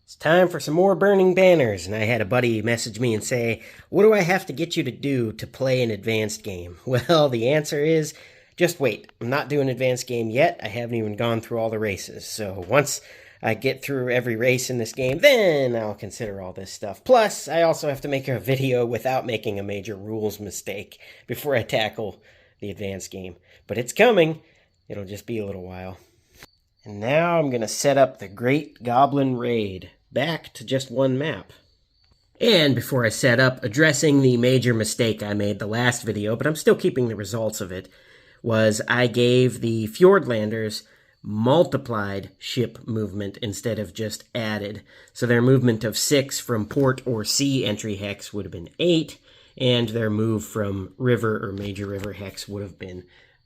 It's time for some more burning banners, and I had a buddy message me and say, what do I have to get you to do to play an advanced game? Well, the answer is, just wait. I'm not doing an advanced game yet. I haven't even gone through all the races. So once I get through every race in this game, then I'll consider all this stuff. Plus, I also have to make a video without making a major rules mistake before I tackle the advanced game. But it's coming. It'll just be a little while. And now I'm going to set up the Great Goblin Raid. Back to just one map. And before I set up, addressing the major mistake I made the last video, but I'm still keeping the results of it, was I gave the Fjordlanders multiplied ship movement instead of just added. So their movement of 6 from port or sea entry hex would have been 8, and their move from river or major river hex would have been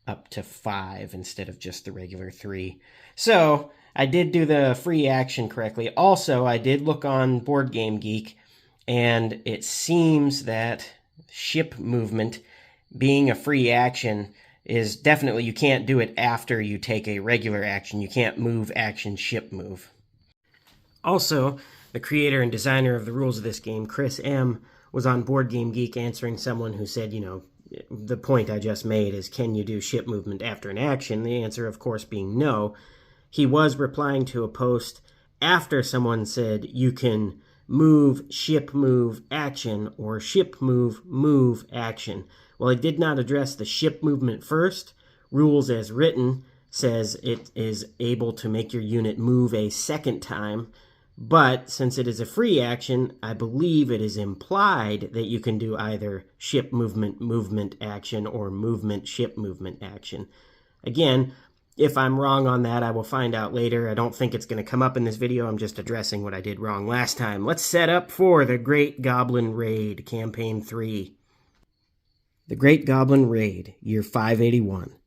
up to 5 instead of just the regular 3. So I did do the free action correctly. Also, I did look on Board Game Geek, and it seems that ship movement, being a free action, is definitely, you can't do it after you take a regular action. You can't move action ship move. Also, the creator and designer of the rules of this game, Chris M., was on Board Game Geek answering someone who said, the point I just made is, can you do ship movement after an action? The answer, of course, being no. He was replying to a post after someone said you can move, ship move, action, or ship move, move, action. Well, he did not address the ship movement first. Rules as written says it is able to make your unit move a second time. But since it is a free action, I believe it is implied that you can do either ship movement, movement action, or movement, ship movement action. Again, if I'm wrong on that, I will find out later. I don't think it's going to come up in this video. I'm just addressing what I did wrong last time. Let's set up for the Great Goblin Raid, Campaign 3. The Great Goblin Raid, Year 581.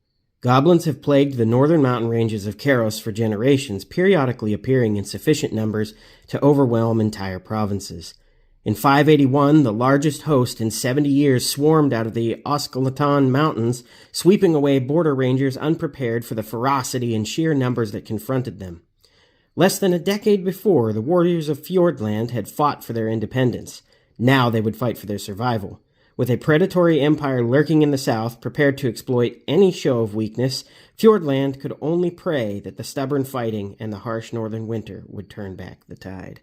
Goblins have plagued the northern mountain ranges of Kheros for generations, periodically appearing in sufficient numbers to overwhelm entire provinces. In 581, the largest host in 70 years swarmed out of the Oskolton Mountains, sweeping away border rangers unprepared for the ferocity and sheer numbers that confronted them. Less than a decade before, the warriors of Fjordland had fought for their independence. Now they would fight for their survival. With a predatory empire lurking in the south, prepared to exploit any show of weakness, Fjordland could only pray that the stubborn fighting and the harsh northern winter would turn back the tide.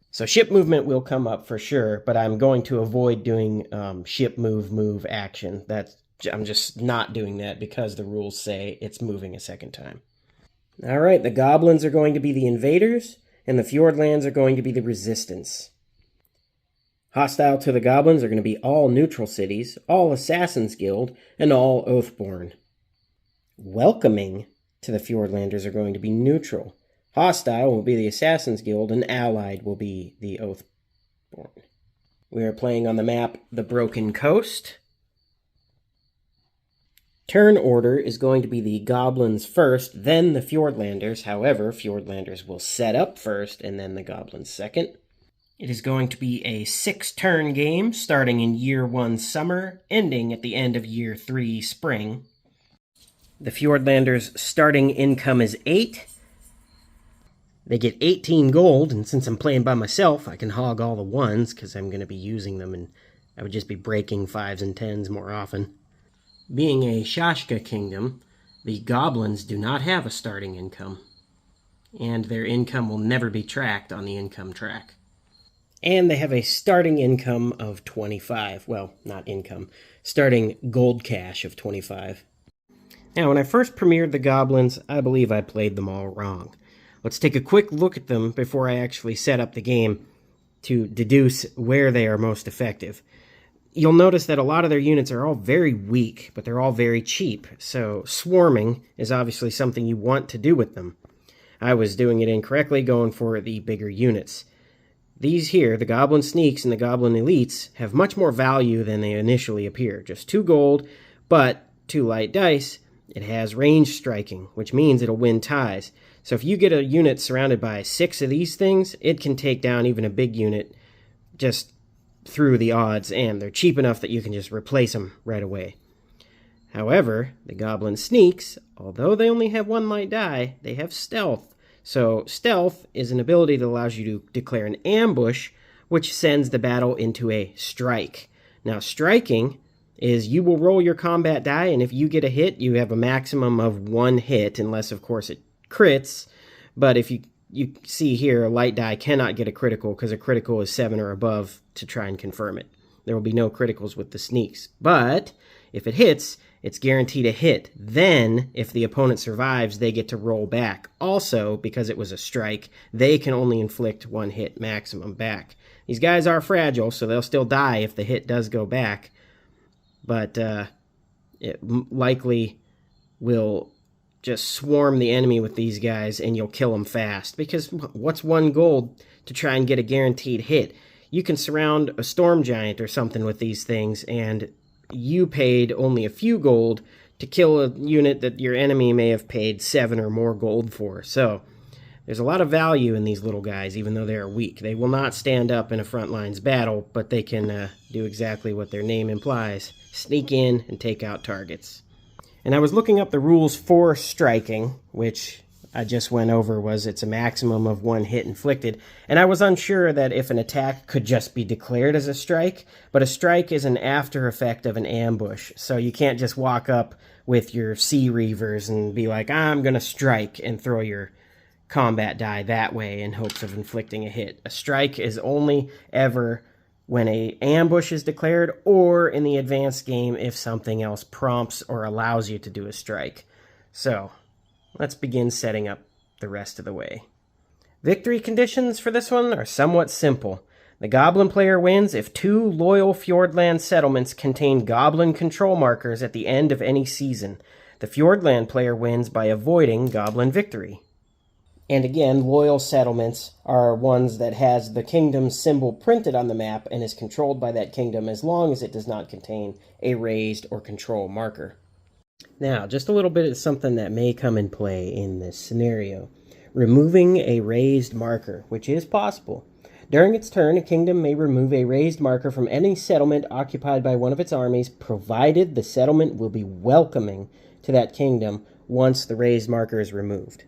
So ship movement will come up for sure, but I'm going to avoid doing ship move action. I'm just not doing that because the rules say it's moving a second time. All right, the Goblins are going to be the invaders, and the Fjordlands are going to be the resistance. Hostile to the Goblins are going to be all neutral cities, all Assassin's Guild, and all Oathborn. Welcoming to the Fjordlanders are going to be neutral. Hostile will be the Assassin's Guild, and allied will be the Oathborn. We are playing on the map the Broken Coast. Turn order is going to be the Goblins first, then the Fjordlanders. However, Fjordlanders will set up first, and then the Goblins second. It is going to be a 6-turn game, starting in Year 1 summer, ending at the end of Year 3 spring. The Fjordlanders' starting income is 8. They get 18 gold, and since I'm playing by myself, I can hog all the 1s, because I'm going to be using them, and I would just be breaking 5s and 10s more often. Being a Shashka kingdom, the Goblins do not have a starting income, and their income will never be tracked on the income track. And they have a starting income of 25. Well, not income. Starting gold cash of 25. Now, when I first premiered the Goblins, I believe I played them all wrong. Let's take a quick look at them before I actually set up the game to deduce where they are most effective. You'll notice that a lot of their units are all very weak, but they're all very cheap. So swarming is obviously something you want to do with them. I was doing it incorrectly, going for the bigger units. These here, the Goblin Sneaks and the Goblin Elites, have much more value than they initially appear. Just 2 gold, but 2 light dice. It has range striking, which means it'll win ties. So if you get a unit surrounded by 6 of these things, it can take down even a big unit just through the odds, and they're cheap enough that you can just replace them right away. However, the Goblin Sneaks, although they only have 1 light die, they have stealth, So stealth is an ability that allows you to declare an ambush, which sends the battle into a strike. Now, striking is you will roll your combat die, and if you get a hit, you have a maximum of 1 hit, unless, of course, it crits. But if you see here, a light die cannot get a critical because a critical is 7 or above to try and confirm it. There will be no criticals with the sneaks. But if it hits, it's guaranteed a hit. Then, if the opponent survives, they get to roll back. Also, because it was a strike, they can only inflict 1 hit maximum back. These guys are fragile, so they'll still die if the hit does go back. But it likely will just swarm the enemy with these guys, and you'll kill them fast. Because what's 1 gold to try and get a guaranteed hit? You can surround a storm giant or something with these things, and you paid only a few gold to kill a unit that your enemy may have paid 7 or more gold for. So there's a lot of value in these little guys, even though they are weak. They will not stand up in a front lines battle, but they can do exactly what their name implies: sneak in and take out targets. And I was looking up the rules for striking, which I just went over was it's a maximum of 1 hit inflicted. And I was unsure that if an attack could just be declared as a strike, but a strike is an after effect of an ambush. So you can't just walk up with your Sea Reavers and be like, I'm going to strike, and throw your combat die that way in hopes of inflicting a hit. A strike is only ever when an ambush is declared, or in the advanced game if something else prompts or allows you to do a strike. So let's begin setting up the rest of the way. Victory conditions for this one are somewhat simple. The Goblin player wins if 2 loyal Fjordland settlements contain Goblin control markers at the end of any season. The Fjordland player wins by avoiding Goblin victory. And again, loyal settlements are ones that has the kingdom's symbol printed on the map and is controlled by that kingdom as long as it does not contain a raised or control marker. Now, just a little bit of something that may come in play in this scenario. Removing a raised marker, which is possible. During its turn, a kingdom may remove a raised marker from any settlement occupied by one of its armies, provided the settlement will be welcoming to that kingdom once the raised marker is removed.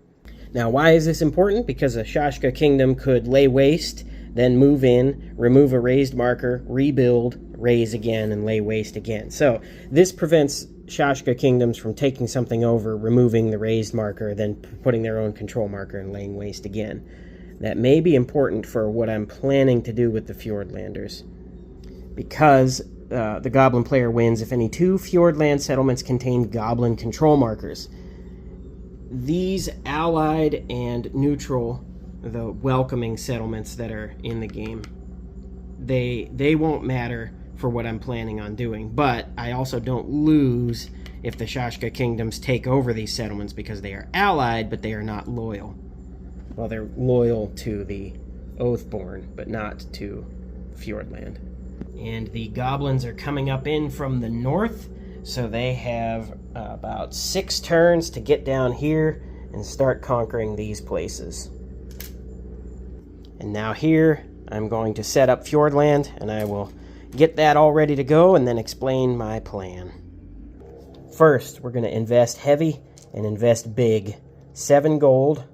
Now, why is this important? Because a Shashka kingdom could lay waste, then move in, remove a raised marker, rebuild, raise again, and lay waste again. So this prevents Shashka kingdoms from taking something over, removing the raised marker, then putting their own control marker and laying waste again. That may be important for what I'm planning to do with the Fjordlanders. Because the Goblin player wins if any 2 Fjordland settlements contain Goblin control markers. These allied and neutral, the welcoming settlements that are in the game, they won't matter for what I'm planning on doing. But I also don't lose if the Shashka kingdoms take over these settlements because they are allied, but they are not loyal. Well, they're loyal to the Oathborn, but not to Fjordland. And the Goblins are coming up in from the north, so they have about 6 turns to get down here and start conquering these places. And now here, I'm going to set up Fjordland, and I will get that all ready to go and then explain my plan. First, we're going to invest heavy and invest big. 7 gold.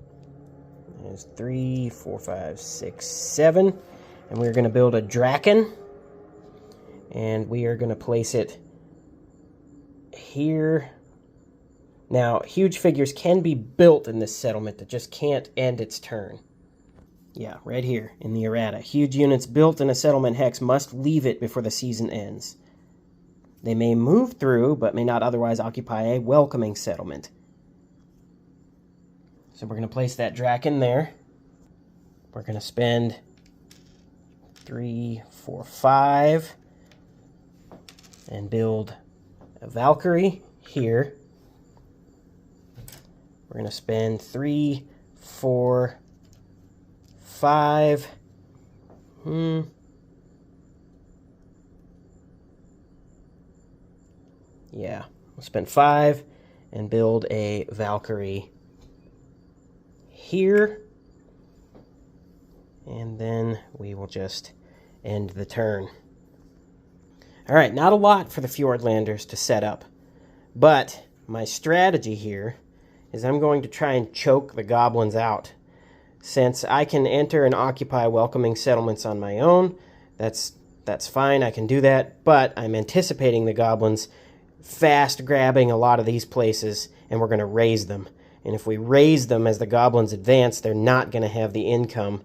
There's 3, 4, 5, 6, 7. And we're going to build a Draken. And we are going to place it here. Now, huge figures can be built in this settlement that just can't end its turn. Yeah, right here in the errata. Huge units built in a settlement hex must leave it before the season ends. They may move through, but may not otherwise occupy a welcoming settlement. So we're going to place that Draken there. We're going to spend 3, 4, 5 and build a Valkyrie here. We're going to spend 3, 4, 5. Yeah, we'll spend 5 and build a Valkyrie here. And then we will just end the turn. All right, not a lot for the Fjordlanders to set up. But my strategy here is I'm going to try and choke the Goblins out. since I can enter and occupy welcoming settlements on my own, that's fine, I can do that, but I'm anticipating the goblins fast grabbing a lot of these places, and we're going to raise them. And if we raise them as the goblins advance, they're not going to have the income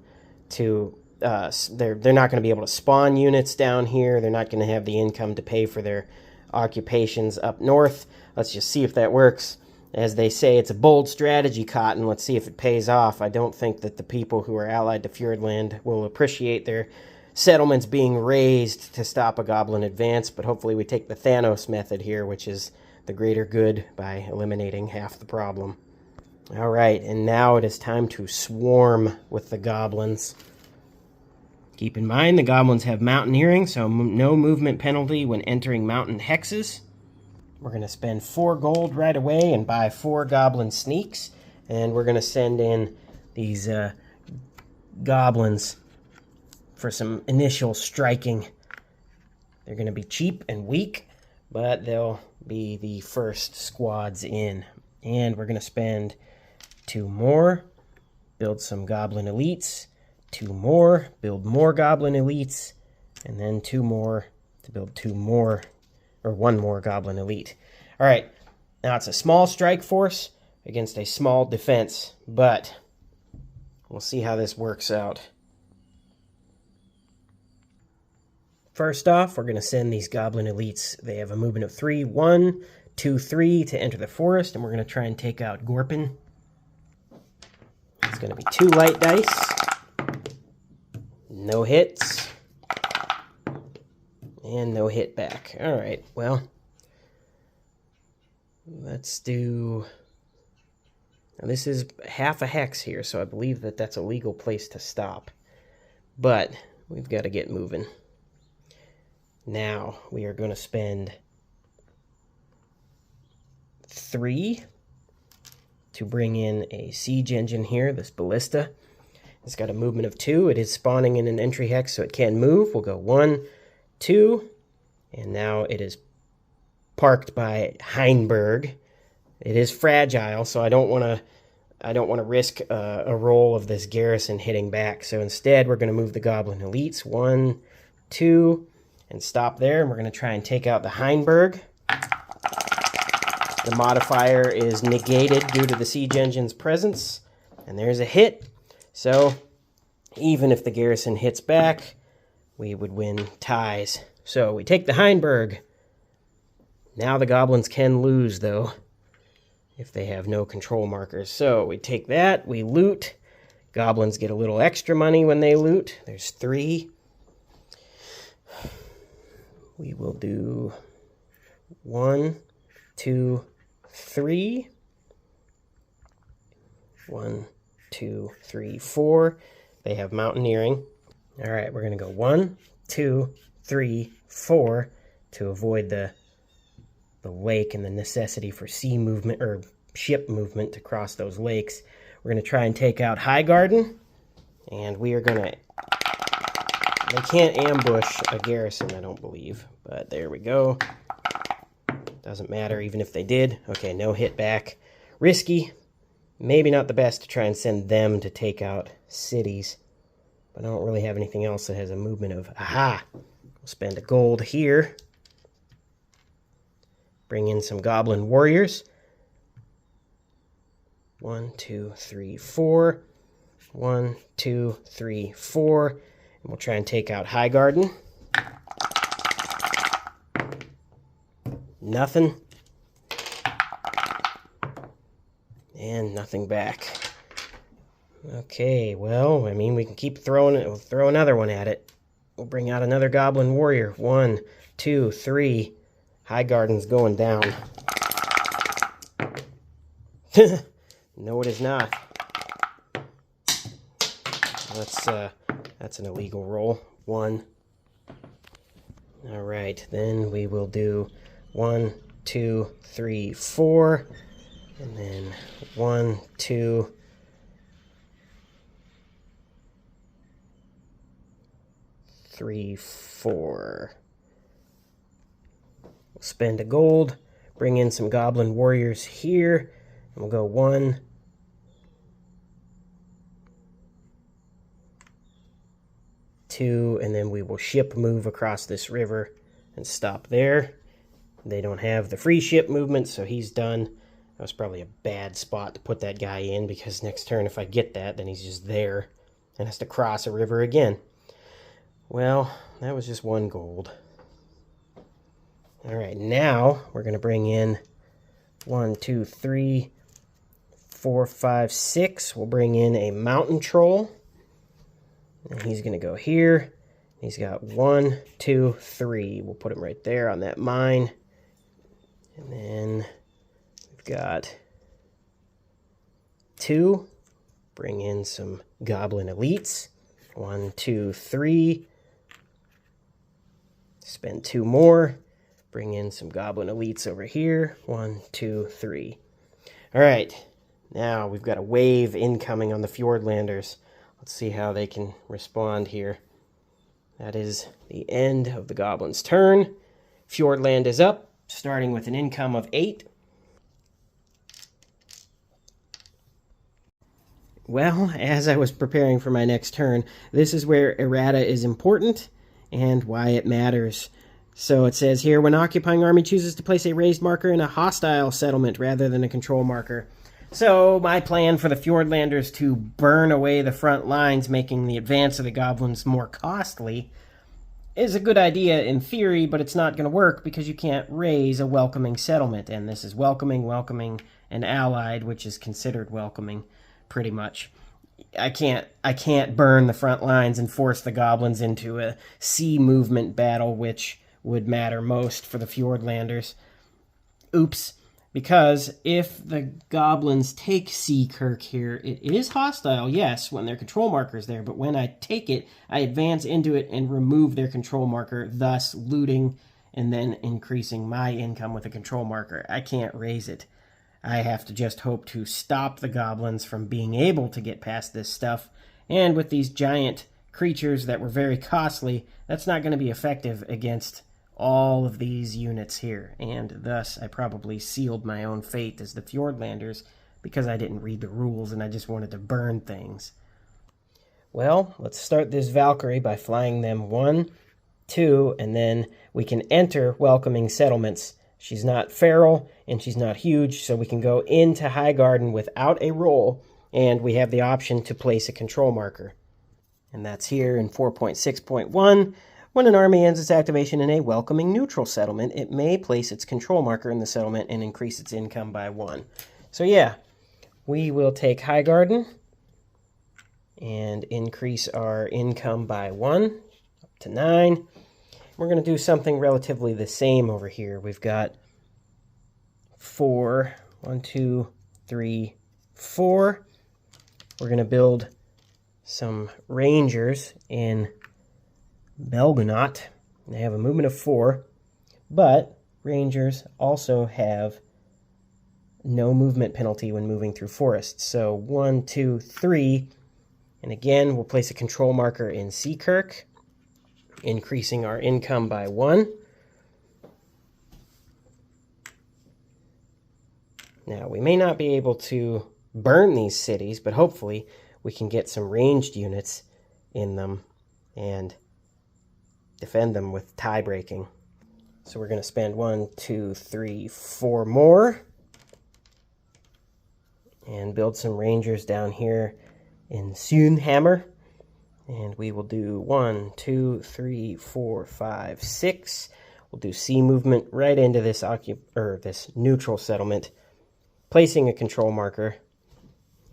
to... they're not going to be able to spawn units down here. They're not going to have the income to pay for their occupations up north. Let's just see if that works. As they say, it's a bold strategy, Cotton. Let's see if it pays off. I don't think that the people who are allied to Fjordland will appreciate their settlements being raised to stop a goblin advance, but hopefully we take the Thanos method here, which is the greater good by eliminating half the problem. All right, and now it is time to swarm with the goblins. Keep in mind, the goblins have mountaineering, so no movement penalty when entering mountain hexes. We're going to spend 4 gold right away and buy 4 goblin sneaks. And we're going to send in these goblins for some initial striking. They're going to be cheap and weak, but they'll be the first squads in. And we're going to spend 2 more, build some goblin elites, 2 more, build more goblin elites, and then 2 more to build 2 more, or 1 more goblin elite. All right, now it's a small strike force against a small defense, but we'll see how this works out. First off, we're going to send these goblin elites. They have a movement of 3, 1, 2, 3 to enter the forest, and we're going to try and take out Goblin. It's going to be 2 light dice. No hits. And no hit back. All right, well, let's do... Now this is half a hex here, so I believe that that's a legal place to stop. But we've got to get moving. Now we are going to spend 3 to bring in a siege engine here, this ballista. It's got a movement of 2. It is spawning in an entry hex, so it can move. We'll go 1, 2, and now it is parked by Heinberg. It is fragile, so I don't want to risk a roll of this garrison hitting back. So instead, we're going to move the goblin elites 1, 2, and stop there. And we're going to try and take out the Heinberg. The modifier is negated due to the siege engine's presence, and there's a hit. So even if the garrison hits back, we would win ties. So we take the Heinberg. Now the goblins can lose, though, if they have no control markers. So we take that, we loot. Goblins get a little extra money when they loot. There's 3. We will do 1, 2, 3. 1, 2, 3, 4. They have mountaineering. All right, we're going to go 1, 2, 3, 4 to avoid the lake and the necessity for sea movement or ship movement to cross those lakes. We're going to try and take out Highgarden, and we are going to... They can't ambush a garrison, I don't believe, but there we go. Doesn't matter even if they did. Okay, no hit back. Risky. Maybe not the best to try and send them to take out cities, but I don't really have anything else that has a movement of... Aha! We'll spend a gold here. Bring in some goblin warriors. 1, 2, 3, 4. 1, 2, 3, 4. And we'll try and take out Highgarden. Nothing. And nothing back. Okay, well, I mean, we can keep throwing it. We'll throw another one at it. We'll bring out another goblin warrior. 1, 2, 3. Highgarden's going down. No, it is not. That's an illegal roll. 1. All right, then we will do 1, 2, 3, 4, and then 1, 2, 3, 4. We'll spend a gold, bring in some goblin warriors here, and we'll go 1, 2, and then we will ship move across this river and stop there. They don't have the free ship movement, so he's done. That was probably a bad spot to put that guy in, because next turn if I get that, then he's just there and has to cross a river again. Well, that was just 1 gold. All right, now we're going to bring in 1, 2, 3, 4, 5, 6. We'll bring in a mountain troll. And he's going to go here. He's got 1, 2, 3. We'll put him right there on that mine. And then we've got 2. Bring in some goblin elites. 1, 2, 3. Spend 2 more. Bring in some goblin elites over here. 1, 2, 3. All right. Now we've got a wave incoming on the Fjordlanders. Let's see how they can respond here. That is the end of the Goblins' turn. Fjordland is up, starting with an income of 8. Well, as I was preparing for my next turn, this is where errata is important and why it matters. So it says here, when occupying army chooses to place a raised marker in a hostile settlement rather than a control marker. So my plan for the Fjordlanders to burn away the front lines, making the advance of the Goblins more costly, is a good idea in theory, but it's not going to work because you can't raise a welcoming settlement. And this is welcoming, and allied, which is considered welcoming, pretty much. I can't burn the front lines and force the Goblins into a sea movement battle, which would matter most for the Fjordlanders. Oops. Because if the Goblins take Seakirk here, it is hostile, yes, when their control marker is there, but when I take it, I advance into it and remove their control marker, thus looting and then increasing my income with a control marker. I can't raise it. I have to just hope to stop the Goblins from being able to get past this stuff, and with these giant creatures that were very costly, that's not going to be effective against all of these units here, and thus I probably sealed my own fate as the Fjordlanders because I didn't read the rules and I just wanted to burn things. Well, let's start this Valkyrie by flying them 1, 2, and then we can enter welcoming settlements. She's not feral and she's not huge, so we can go into High Garden without a roll, and we have the option to place a control marker. And that's here in 4.6.1. When an army ends its activation in a welcoming neutral settlement, it may place its control marker in the settlement and increase its income by 1. So yeah, we will take High Garden and increase our income by 1, up to 9. We're going to do something relatively the same over here. We've got 4, 1, 2, 3, 4. We're going to build some Rangers in Belgonaut. They have a movement of 4, but Rangers also have no movement penalty when moving through forests. So 1, 2, 3, and again we'll place a control marker in Seakirk, increasing our income by 1. Now we may not be able to burn these cities, but hopefully we can get some ranged units in them and defend them with tie breaking. So we're going to spend 1, 2, 3, 4 more and build some Rangers down here in Sunhammer. And we will do 1, 2, 3, 4, 5, 6. We'll do sea movement right into this this neutral settlement, placing a control marker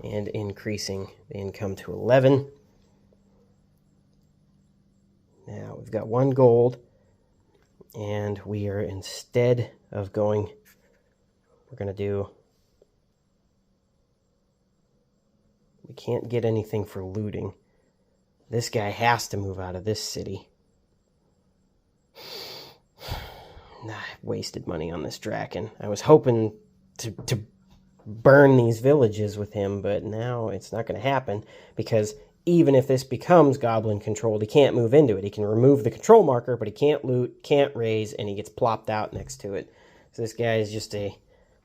and increasing the income to 11. Now we've got 1 gold, and we are, instead of going, we're going to do, we can't get anything for looting. This guy has to move out of this city. Nah, I wasted money on this Draken. I was hoping to burn these villages with him, but now it's not going to happen, because even if this becomes Goblin controlled, he can't move into it. He can remove the control marker, but he can't loot, can't raise, and he gets plopped out next to it. So this guy is just a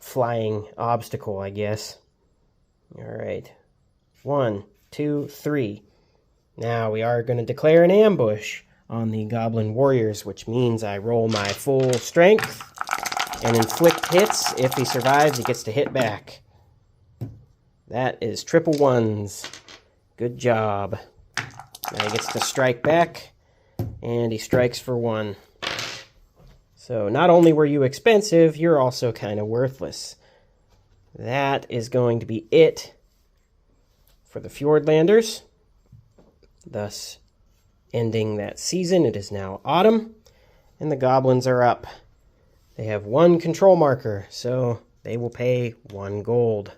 flying obstacle, I guess. All right. 1, 2, 3. Now we are going to declare an ambush on the Goblin Warriors, which means I roll my full strength and inflict hits. If he survives, he gets to hit back. That is triple ones. Good job. Now he gets to strike back, and he strikes for 1. So not only were you expensive, you're also kind of worthless. That is going to be it for the Fjordlanders, thus ending that season. It is now autumn, and the Goblins are up. They have 1 control marker, so they will pay 1 gold.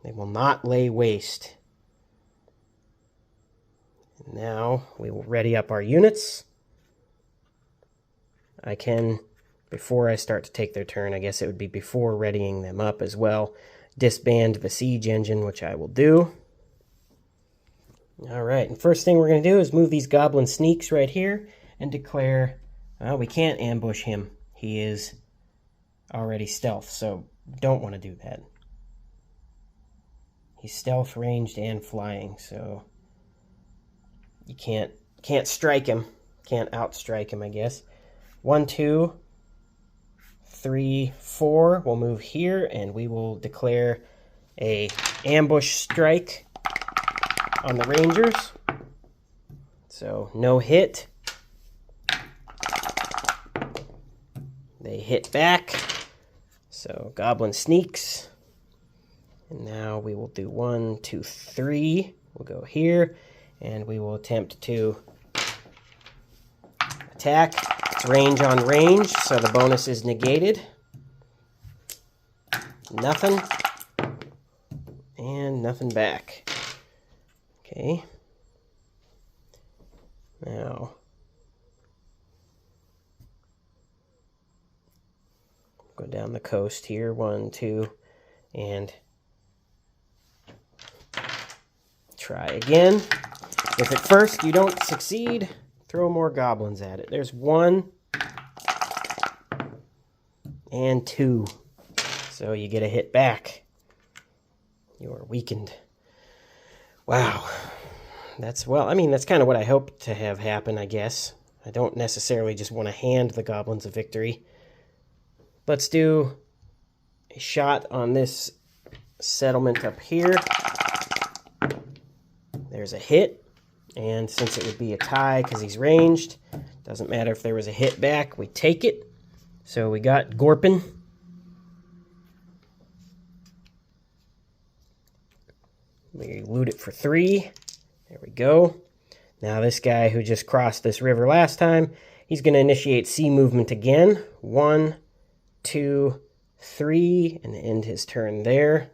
They will not lay waste. Now we will ready up our units. I can, before I start to take their turn, I guess it would be before readying them up as well, disband the siege engine, which I will do. Alright, and first thing we're going to do is move these goblin sneaks right here and declare, we can't ambush him. He is already stealth, so don't want to do that. He's stealth, ranged, and flying, so you can't strike him. Can't outstrike him, I guess. 1, 2, 3, 4. We'll move here, and we will declare a ambush strike on the Rangers. So no hit. They hit back. So Goblin sneaks. And now we will do 1, 2, 3. We'll go here, and we will attempt to attack. It's range on range, so the bonus is negated. Nothing. And nothing back. Okay. Now, go down the coast here. 1, 2, and try again. If at first you don't succeed, throw more goblins at it. There's 1 and 2. So you get a hit back. You are weakened. Wow. That's kind of what I hope to have happen, I guess. I don't necessarily just want to hand the goblins a victory. Let's do a shot on this settlement up here. There's a hit. And since it would be a tie because he's ranged, doesn't matter if there was a hit back, we take it. So we got Gorpin. We loot it for 3. There we go. Now this guy who just crossed this river last time, he's going to initiate sea movement again. 1, 2, 3, and end his turn there.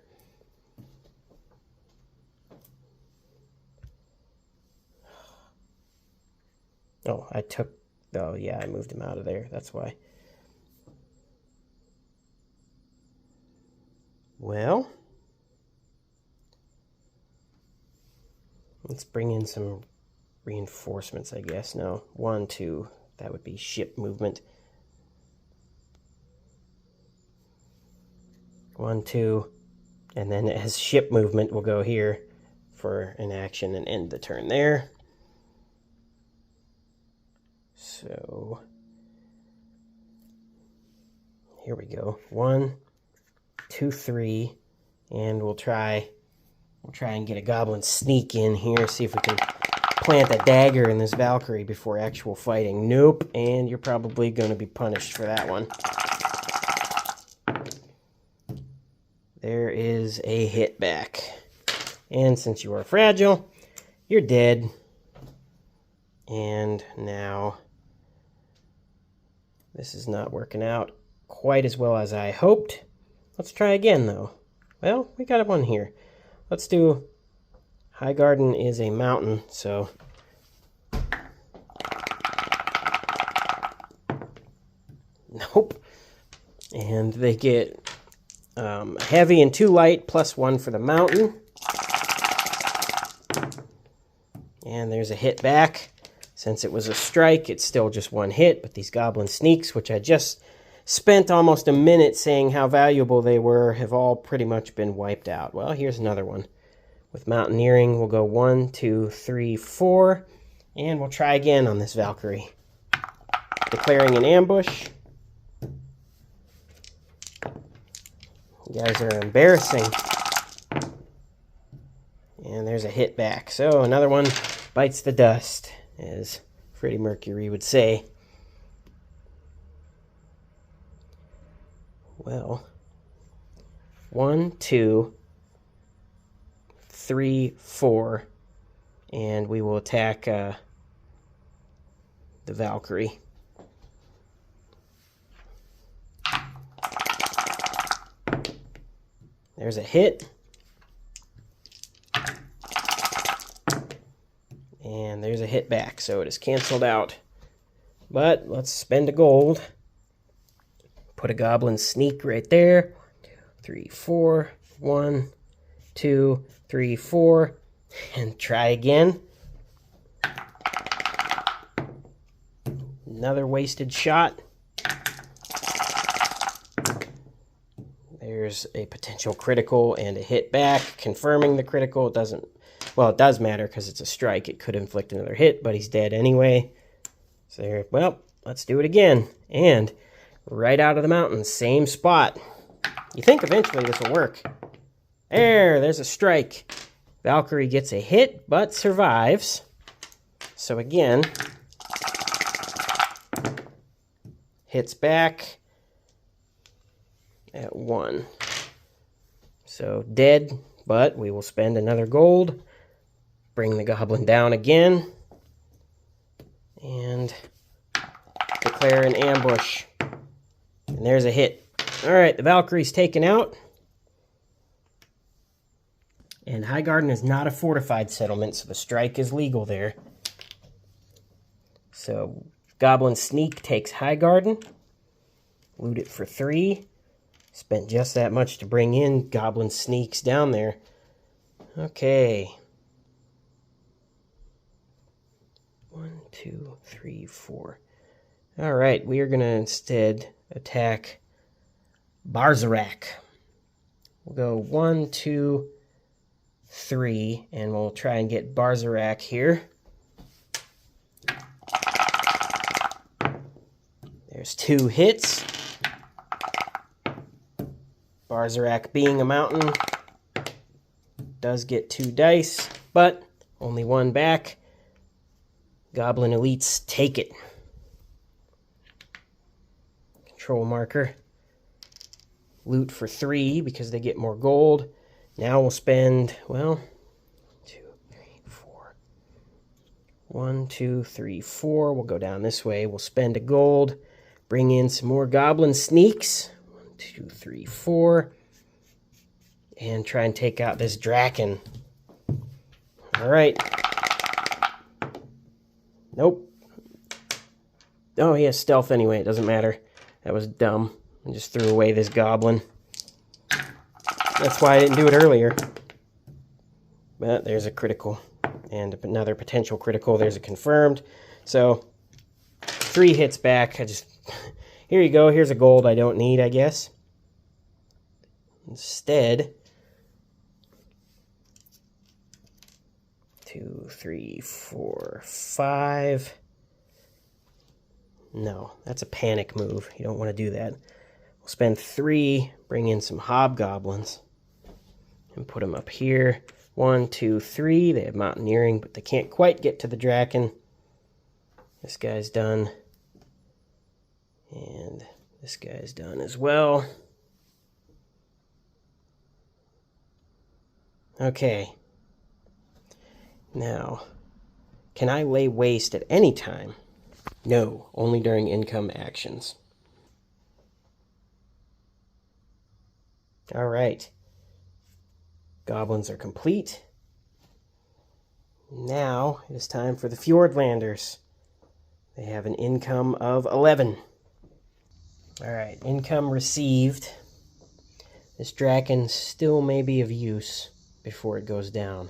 I moved him out of there. That's why. Well, let's bring in some reinforcements, I guess. No, 1, 2, that would be ship movement. 1, 2, and then as ship movement, we'll go here for an action and end the turn there. So here we go. 1, 2, 3, and we'll try and get a goblin sneak in here, see if we can plant a dagger in this Valkyrie before actual fighting. Nope, and you're probably going to be punished for that one. There is a hit back. And since you are fragile, you're dead. And now this is not working out quite as well as I hoped. Let's try again, though. Well, we got one here. Let's do... Highgarden is a mountain, so... Nope. And they get heavy and 2 light, +1 for the mountain. And there's a hit back. Since it was a strike, it's still just 1 hit, but these goblin sneaks, which I just spent almost a minute saying how valuable they were, have all pretty much been wiped out. Well, here's another one. With mountaineering, we'll go 1, 2, 3, 4. And we'll try again on this Valkyrie. Declaring an ambush. You guys are embarrassing. And there's a hit back. So another one bites the dust, as Freddie Mercury would say. Well, 1, 2, 3, 4, and we will attack the Valkyrie. There's a hit. And there's a hit back, so it is canceled out. But let's spend a gold. Put a goblin sneak right there. 3, 4. 1, 2, 3, 4. And try again. Another wasted shot. There's a potential critical and a hit back, confirming the critical. It doesn't, well, it does matter because it's a strike. It could inflict another hit, but he's dead anyway. So there, well, let's do it again. And right out of the mountains, same spot. You think eventually this will work. There's a strike. Valkyrie gets a hit, but survives. So again, hits back at 1. So dead, but we will spend another gold. Bring the goblin down again. And declare an ambush. And there's a hit. Alright, the Valkyrie's taken out. And Highgarden is not a fortified settlement, so the strike is legal there. So Goblin Sneak takes Highgarden. Loot it for 3. Spent just that much to bring in Goblin Sneaks down there. Okay. 1, 2, 3, 4. Alright, we are going to instead attack Barzarak. We'll go 1, 2, 3, and we'll try and get Barzarak here. There's 2 hits. Barzarak, being a mountain, does get 2 dice, but only 1 back. Goblin elites take it. Control marker. Loot for 3 because they get more gold. Now we'll spend, well, 2, 3, 4. 1, 2, 3, 4. We'll go down this way. We'll spend a gold. Bring in some more Goblin Sneaks. 1, 2, 3, 4. And try and take out this Draken. Alright. Nope. Oh, he has stealth anyway. It doesn't matter. That was dumb. I just threw away this Goblin. That's why I didn't do it earlier. But there's a critical. And another potential critical. There's a confirmed. So, 3 hits back. Here you go. Here's a gold I don't need, I guess. Instead, 2, 3, 4, 5. No, that's a panic move. You don't want to do that. We'll spend 3, bring in some hobgoblins, and put them up here. 1, 2, 3. They have mountaineering, but they can't quite get to the Draken. This guy's done. And this guy's done as well. Okay. Now, can I lay waste at any time? No, only during income actions. Alright. Goblins are complete. Now, it is time for the Fjordlanders. They have an income of 11. Alright, income received. This Draken still may be of use before it goes down.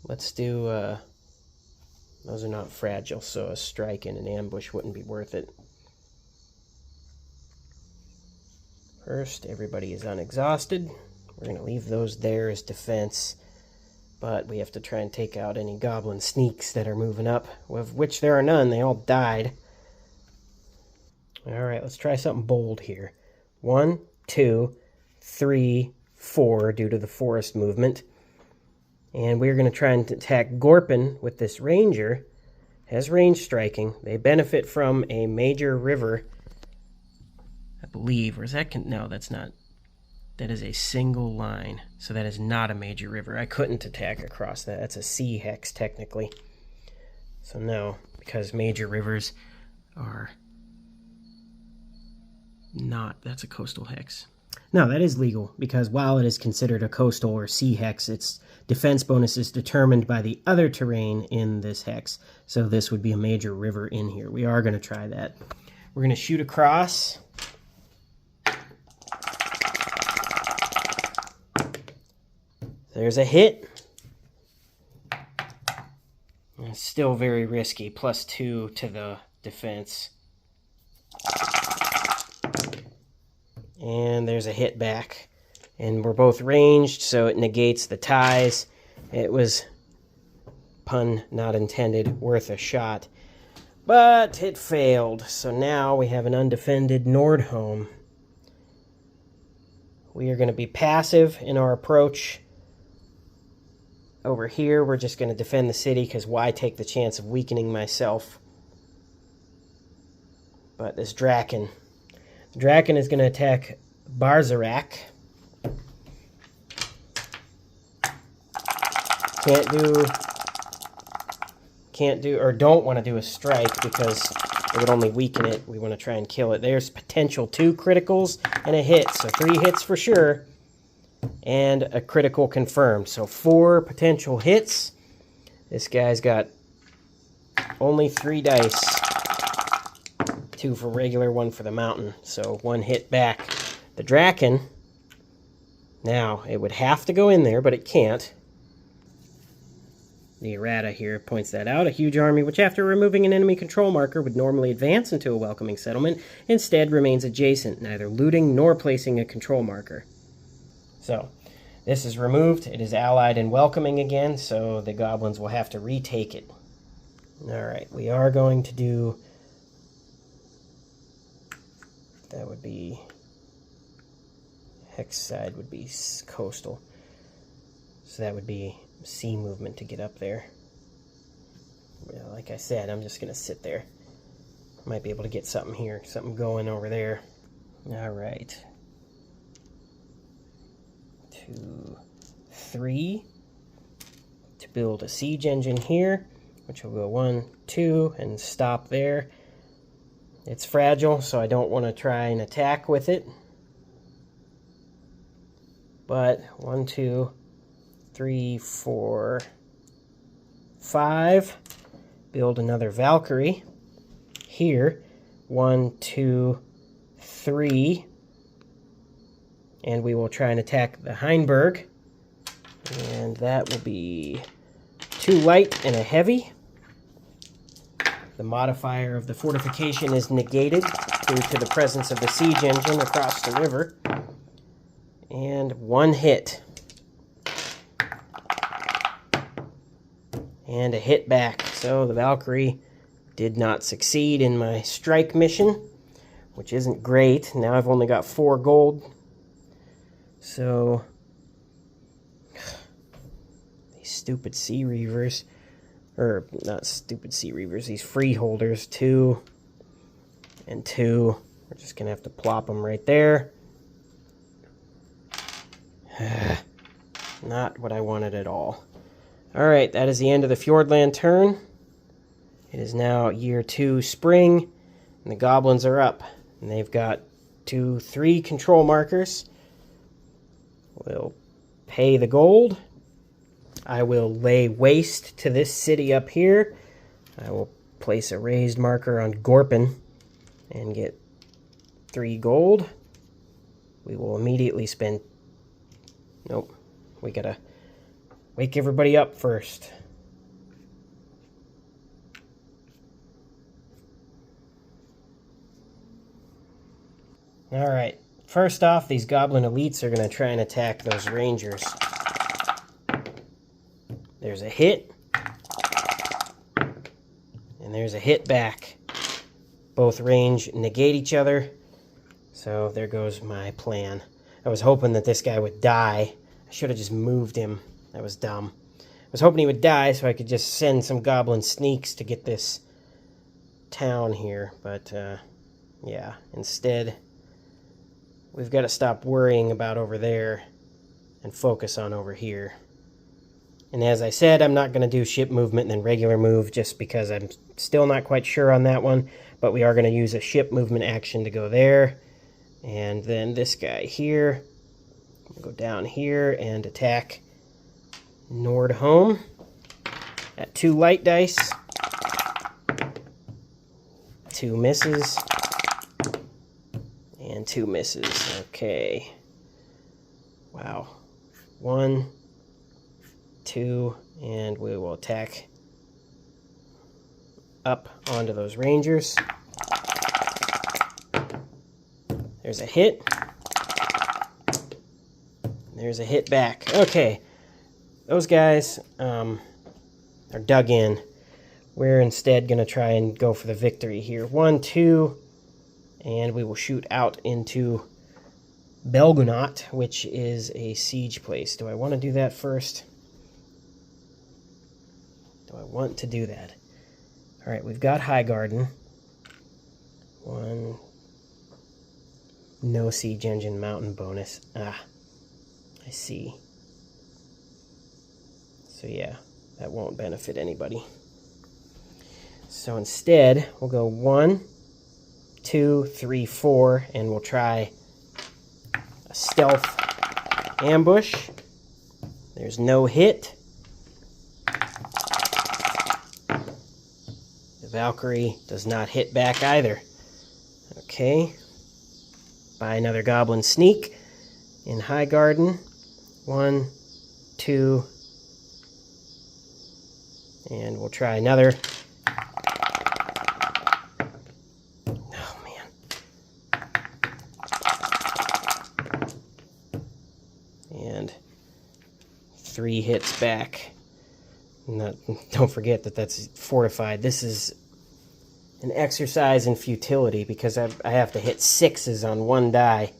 Let's do, those are not fragile, so a strike and an ambush wouldn't be worth it. First, everybody is unexhausted. We're going to leave those there as defense. But we have to try and take out any goblin sneaks that are moving up, of which there are none. They all died. All right, let's try something bold here. 1, 2, 3, 4 due to the forest movement. And we're going to try and attack Goblin with this ranger. Has range striking. They benefit from a major river, I believe. Or is that... No, that's not. That is a single line. So that is not a major river. I couldn't attack across that. That's a sea hex, technically. So no, because major rivers are not. That's a coastal hex. No, that is legal, because while it is considered a coastal or sea hex, its defense bonus is determined by the other terrain in this hex. So this would be a major river in here. We are going to try that. We're going to shoot across. There's a hit. It's still very risky. +2 to the defense. And there's a hit back. And we're both ranged, so it negates the ties. It was, pun not intended, worth a shot. But it failed. So now we have an undefended Nordholm. We are going to be passive in our approach. Over here, we're just going to defend the city, because why take the chance of weakening myself? But this Draken. The Draken is going to attack Barzarak. Can't do, or don't want to do a strike, because it would only weaken it. We want to try and kill it. There's potential 2 criticals and a hit, so 3 hits for sure. And a critical confirmed. So 4 potential hits. This guy's got only 3 dice. 2 for regular, 1 for the mountain. So 1 hit back. The Draken. Now, it would have to go in there, but it can't. The errata here points that out. A huge army, which after removing an enemy control marker would normally advance into a welcoming settlement, instead remains adjacent, neither looting nor placing a control marker. So, this is removed. It is allied and welcoming again, so the goblins will have to retake it. Alright, we are going to do... That would be... Hex side would be coastal. So that would be sea movement to get up there. Well, like I said, I'm just going to sit there. Might be able to get something here, something going over there. Alright. 2, 3 to build a siege engine here, which will go 1, 2 and stop there. It's fragile, so I don't want to try and attack with it. But 1, 2, 3, 4, 5. Build another Valkyrie here. 1, 2, 3. And we will try and attack the Heinberg. And that will be 2 light and a heavy. The modifier of the fortification is negated due to the presence of the siege engine across the river. And 1 hit. And a hit back. So the Valkyrie did not succeed in my strike mission, which isn't great. Now I've only got 4 gold. So, these stupid sea reavers, or not stupid sea reavers, these freeholders, 2 and 2. We're just going to have to plop them right there. Not what I wanted at all. Alright, that is the end of the Fjordland turn. It is now year 2 spring, and the goblins are up. And they've got 2, 3 control markers. We'll pay the gold. I will lay waste to this city up here. I will place a raised marker on Goblin and get 3 gold. We will immediately spend... Nope. We gotta wake everybody up first. Alright. first off, these Goblin elites are going to try and attack those Rangers. There's a hit. And there's a hit back. Both range negate each other. So there goes my plan. I was hoping that this guy would die. I should have just moved him. That was dumb. I was hoping he would die so I could just send some Goblin sneaks to get this town here. But, yeah, instead, we've got to stop worrying about over there and focus on over here. And as I said, I'm not going to do ship movement and then regular move just because I'm still not quite sure on that one. But we are going to use a ship movement action to go there. And then this guy here. Go down here and attack Nordholm at 2 light dice. 2 misses. And 2 misses. Okay. Wow. 1, 2, and we will attack up onto those Rangers. There's a hit. There's a hit back. Okay. Those guys are dug in. We're instead going to try and go for the victory here. 1, 2, and we will shoot out into Belgunot, which is a siege place. Do I want to do that first? Do I want to do that? All right, we've got Highgarden. 1. No siege engine mountain bonus. Ah, I see. So yeah, that won't benefit anybody. So instead, we'll go 1, 2, 3, 4, and we'll try a stealth ambush. There's no hit. The Valkyrie does not hit back either. Okay. Buy another Goblin sneak in Highgarden. 1, 2, and we'll try another. Oh, man. And 3 hits back. Don't forget that that's fortified. This is an exercise in futility because I have to hit 6s on 1 die.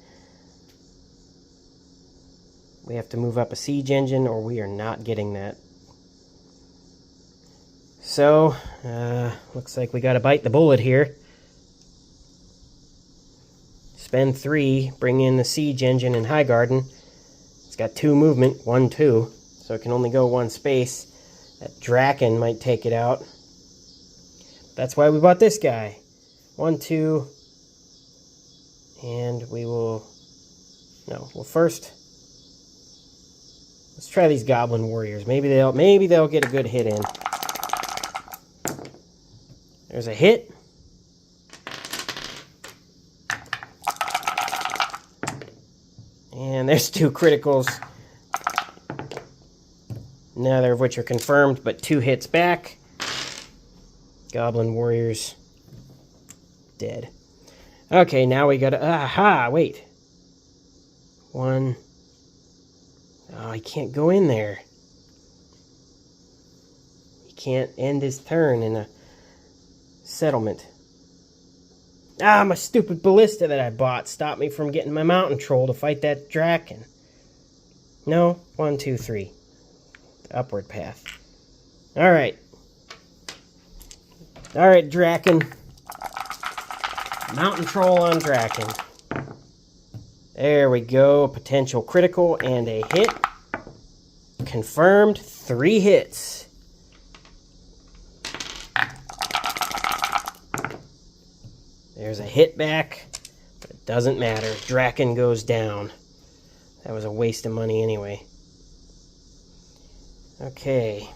We have to move up a siege engine or we are not getting that. So, looks like we got to bite the bullet here. Spend 3, bring in the siege engine in Highgarden. It's got 2 movement, 1, 2, so it can only go 1 space. That Draken might take it out. That's why we bought this guy. 1, 2, and we will... No, well first, let's try these Goblin warriors. Maybe they'll get a good hit in. There's a hit. And there's 2 criticals. Neither of which are confirmed, but 2 hits back. Goblin warriors dead. Okay, now we gotta... Aha, wait. 1. Oh, he can't go in there. He can't end his turn in a settlement. Ah, my stupid ballista that I bought stopped me from getting my mountain troll to fight that Draken. No, 1, 2, 3. The upward path. Alright. Alright, Draken. Mountain troll on Draken. There we go. Potential critical and a hit. Confirmed 3 hits. There's a hit back, but it doesn't matter. Draken goes down. That was a waste of money anyway. Okay.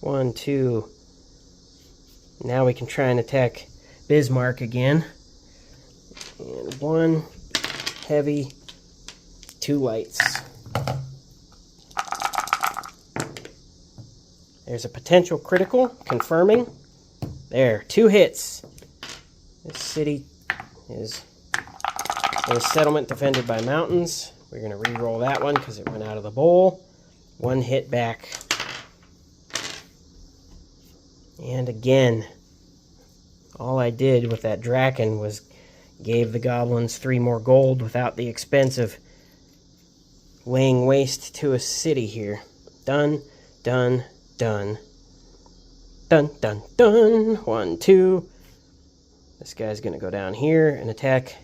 1, 2. Now we can try and attack Bismarck again. And 1 heavy, 2 lights. There's a potential critical, confirming. There, 2 hits. This city is There's settlement defended by mountains. We're going to re-roll that one because it went out of the bowl. One hit back. And again, all I did with that Draken was gave the goblins 3 more gold without the expense of laying waste to a city here. Done, done, done. Dun, dun, dun. 1, 2. This guy's going to go down here and attack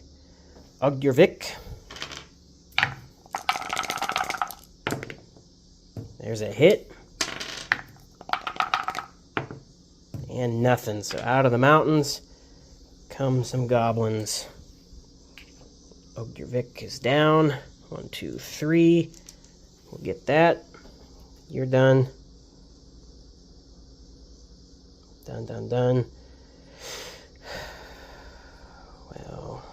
Ugyrvik. There's a hit. And nothing. So out of the mountains come some goblins. Ugyrvik is down. 1, 2, 3. We'll get that. You're done. Done, done, done. Well.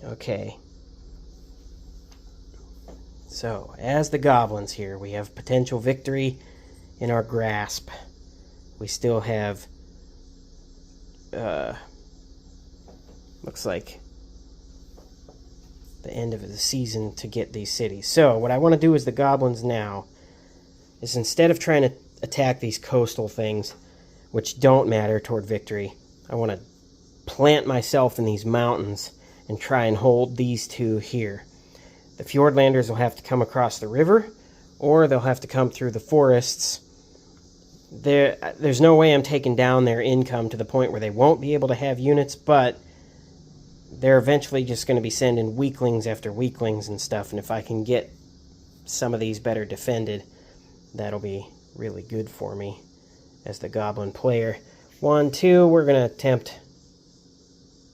Okay. So, as the goblins here, we have potential victory in our grasp. We still have, looks like the end of the season to get these cities. So, what I want to do as the goblins now is instead of trying to attack these coastal things, which don't matter toward victory, I want to plant myself in these mountains and try and hold these two here. The Fjordlanders will have to come across the river, or they'll have to come through the forests. There's no way I'm taking down their income to the point where they won't be able to have units, but they're eventually just going to be sending weaklings after weaklings and stuff, and if I can get some of these better defended, that'll be really good for me as the goblin player. 1, 2, we're going to attempt...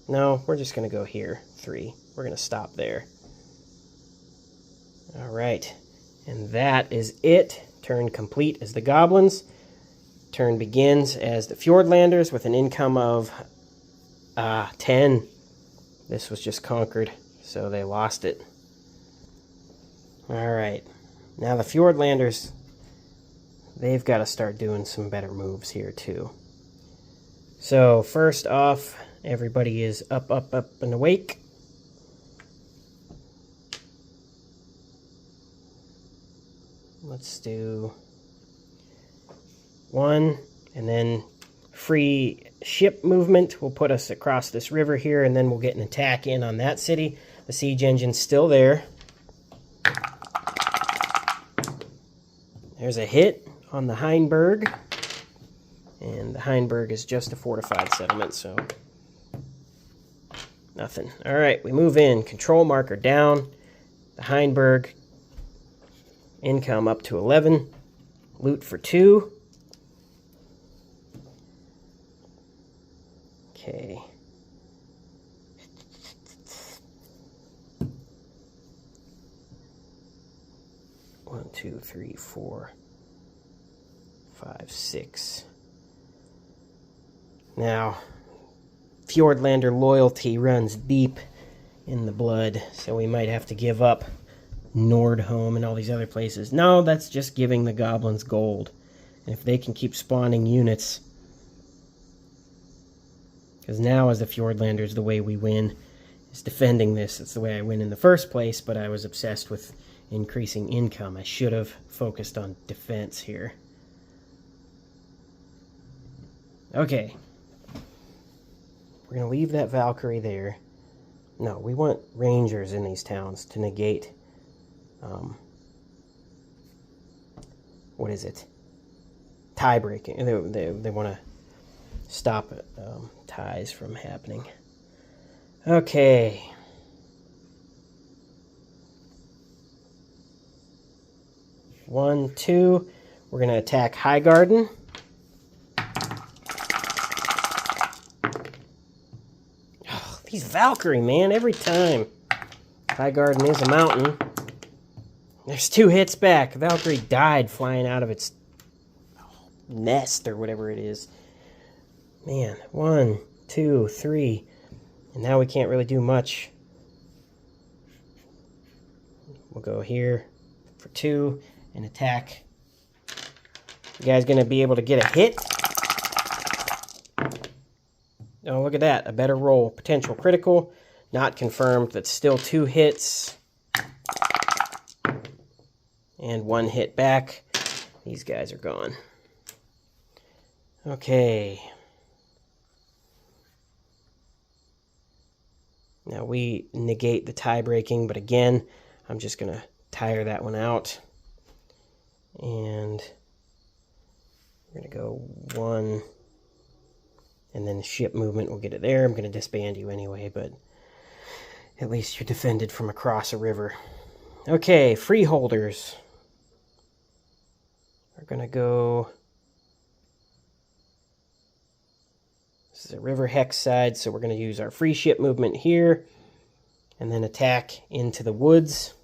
No, we're just going to go here. 3. We're going to stop there. Alright, and that is it. Turn complete as the goblins. Turn begins as the Fjordlanders with an income of 10. This was just conquered, so they lost it. Alright, now the Fjordlanders, they've got to start doing some better moves here too. So first off, everybody is up, up, up, and awake. Let's do 1, and then free ship movement will put us across this river here, and then we'll get an attack in on that city. The siege engine's still there. There's a hit on the Heinberg, and the Heinberg is just a fortified settlement, so nothing. All right, we move in. Control marker down. The Heinberg, income up to 11. Loot for 2. Okay. One, 2, 3, 4, 5, 6. Now, Fjordlander loyalty runs deep in the blood, so we might have to give up Nordholm and all these other places. No, that's just giving the goblins gold. And if they can keep spawning units, because now as the Fjordlanders, the way we win is defending this. It's the way I win in the first place, but I was obsessed with increasing income. I should have focused on defense here. Okay. We're going to leave that Valkyrie there. No, we want rangers in these towns to negate... what is it? Tie breaking. They want to stop ties from happening. Okay. One, 2. We're going to attack Highgarden. Oh, these Valkyrie, man, every time. Highgarden is a mountain. There's 2 hits back. Valkyrie died flying out of its nest or whatever it is. Man, 1, 2, 3. And now we can't really do much. We'll go here for 2 and attack. You guys going to be able to get a hit? Oh, look at that. A better roll. Potential critical. Not confirmed. That's still 2 hits. And 1 hit back. These guys are gone. Okay. Now we negate the tie breaking, but again, I'm just going to tire that one out. And we're going to go 1. And then the ship movement will get it there. I'm going to disband you anyway, but at least you're defended from across a river. Okay, freeholders. We're going to go... This is a river hex side, so we're going to use our free ship movement here. And then attack into the woods.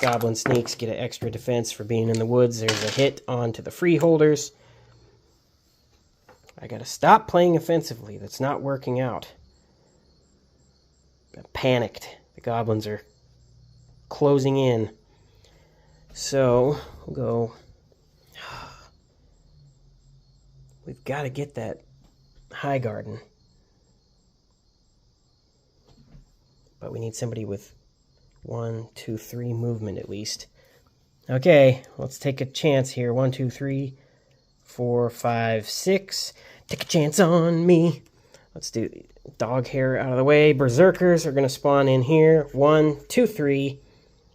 Goblin sneaks get an extra defense for being in the woods. There's a hit onto the freeholders. I gotta stop playing offensively. That's not working out. I'm panicked. The goblins are closing in. So, we'll go... We've got to get that high garden. But we need somebody with 1, 2, 3 movement at least. Okay, let's take a chance here. 1, 2, 3, 4, 5, 6. Take a chance on me. Let's do dog hair out of the way. Berserkers are going to spawn in here. 1, 2, 3.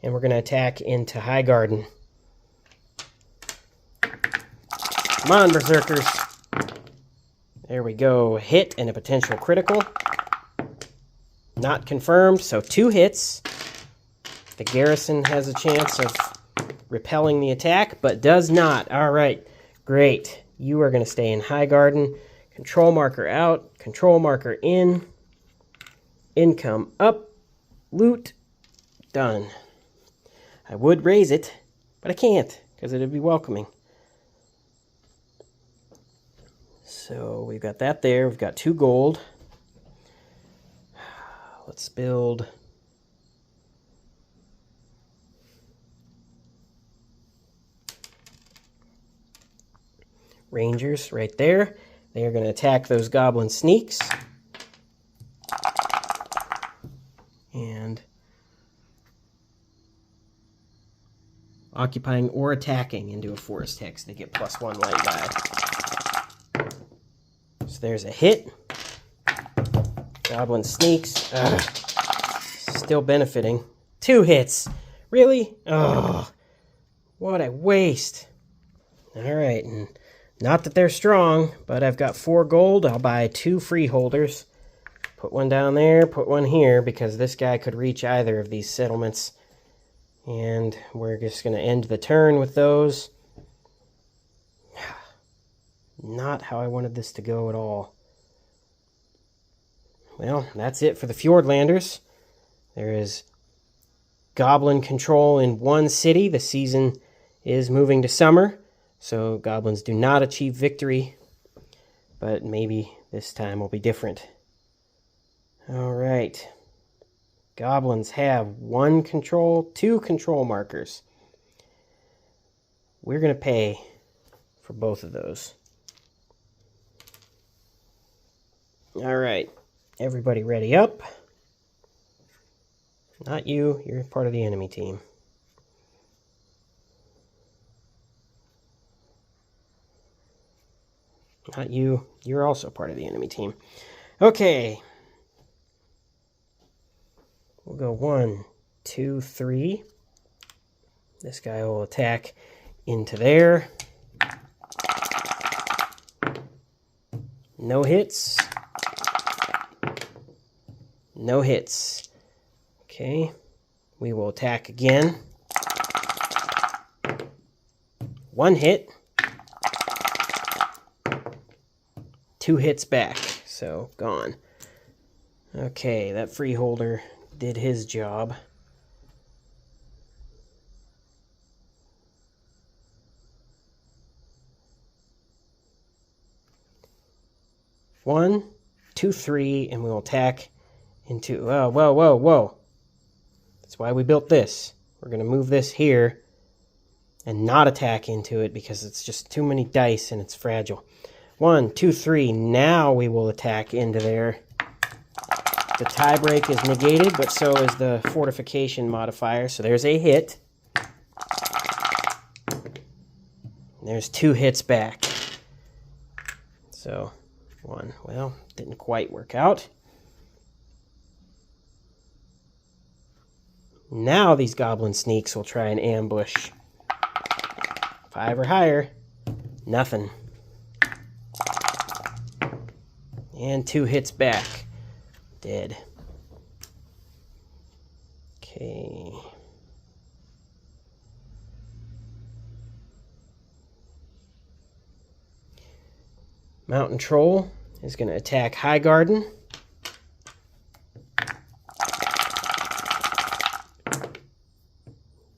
And we're going to attack into high garden. Come on, Berserkers. There we go. Hit and a potential critical. Not confirmed, so 2 hits. The garrison has a chance of repelling the attack, but does not. All right, great. You are going to stay in high garden. Control marker out. Control marker in. Income up. Loot. Done. I would raise it, but I can't because it would be welcoming. So we've got that there. We've got 2 gold. Let's build... Rangers right there. They are going to attack those goblin sneaks. And occupying or attacking into a forest hex. They get +1 light die. So there's a hit. Goblin sneaks. Ugh. Still benefiting. 2 hits. Really? Oh, what a waste. All right, and not that they're strong, but I've got 4 gold. I'll buy 2 freeholders. Put one down there, put one here, because this guy could reach either of these settlements. And we're just going to end the turn with those. Not how I wanted this to go at all. Well, that's it for the Fjordlanders. There is goblin control in 1 city. The season is moving to summer, so goblins do not achieve victory. But maybe this time will be different. All right. Goblins have 1 control, 2 control markers. We're going to pay for both of those. All right. Everybody ready up. Not you. You're part of the enemy team. Not you. You're also part of the enemy team. Okay. We'll go 1, 2, 3. This guy will attack into there. No hits. No hits. Okay. We will attack again. 1 hit. 2 hits back. So, gone. Okay, that freeholder did his job. One, 2, 3, and we'll attack into... Whoa, whoa, whoa, whoa. That's why we built this. We're going to move this here and not attack into it because it's just too many dice and it's fragile. 1, 2, 3. Now we will attack into there. The tie break is negated, but so is the fortification modifier. So there's a hit. There's 2 hits back. So 1, well, didn't quite work out. Now these goblin sneaks will try and ambush. 5 or higher. Nothing. And 2 hits back. Dead. Okay. Mountain Troll is going to attack High Garden.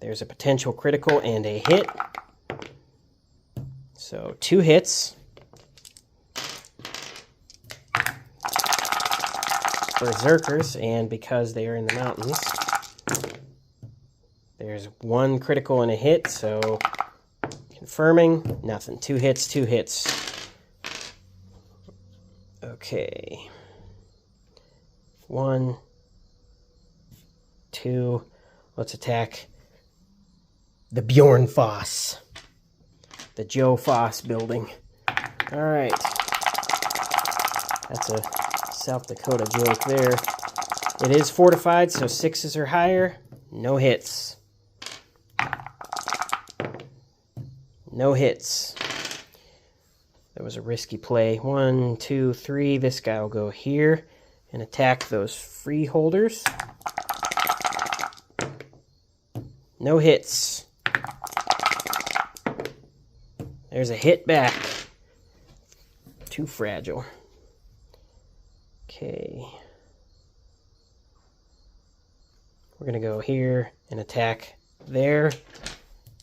There's a potential critical and a hit. So 2 hits. Berserkers, and because they are in the mountains, there's 1 critical and a hit, so confirming, nothing. 2 hits, 2 hits. Okay. 1, 2, let's attack the Bjorn Foss, the Joe Foss building. All right. That's a South Dakota joke there. It is fortified, so 6s or higher. No hits. No hits. That was a risky play. 1, 2, 3. This guy will go here and attack those freeholders. No hits. There's a hit back. Too fragile. Okay. We're going to go here and attack there.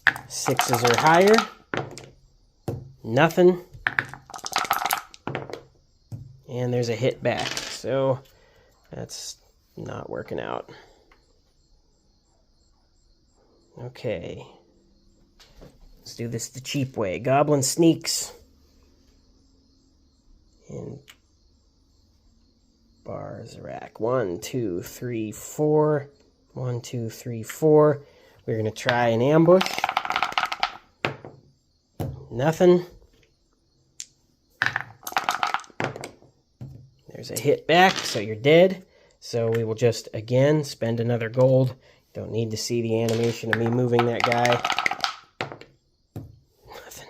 6s or higher. Nothing. And there's a hit back. So that's not working out. Okay. Let's do this the cheap way. Goblin sneaks. And Barzak. 1, 2, 3, 4. 1, 2, 3, 4. We're going to try an ambush. Nothing. There's a hit back, so you're dead. So we will just, again, spend another gold. Don't need to see the animation of me moving that guy. Nothing.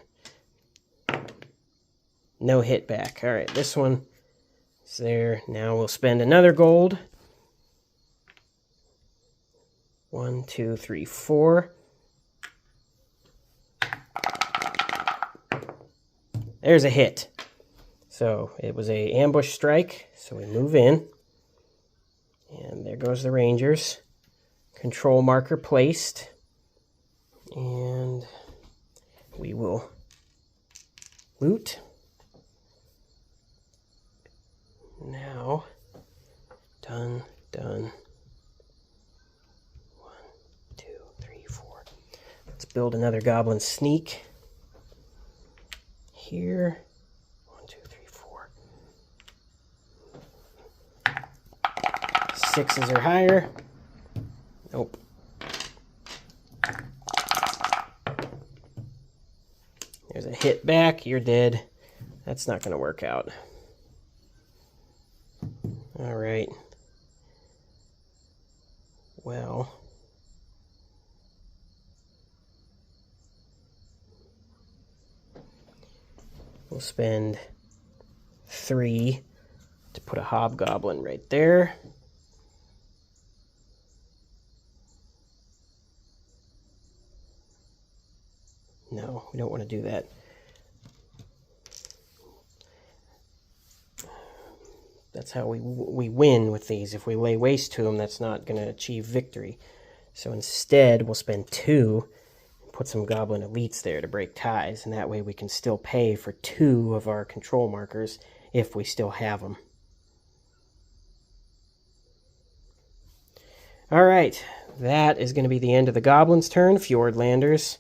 No hit back. All right, this one is there. Now we'll spend another gold. 1, 2, 3, 4. There's a hit. So it was a ambush strike. So we move in. And there goes the Rangers. Control marker placed. And we will loot. Now, done. 1, 2, 3, 4. Let's build another goblin sneak. Here. 1, 2, 3, 4. 6s or higher. Nope. There's a hit back. You're dead. That's not going to work out. All right. Well. We'll spend 3 to put a hobgoblin right there. No, we don't want to do that. That's how we win with these. If we lay waste to them, that's not going to achieve victory. So instead, we'll spend 2 and put some goblin elites there to break ties. And that way we can still pay for 2 of our control markers if we still have them. All right, that is going to be the end of the goblins' turn, Fjordlanders.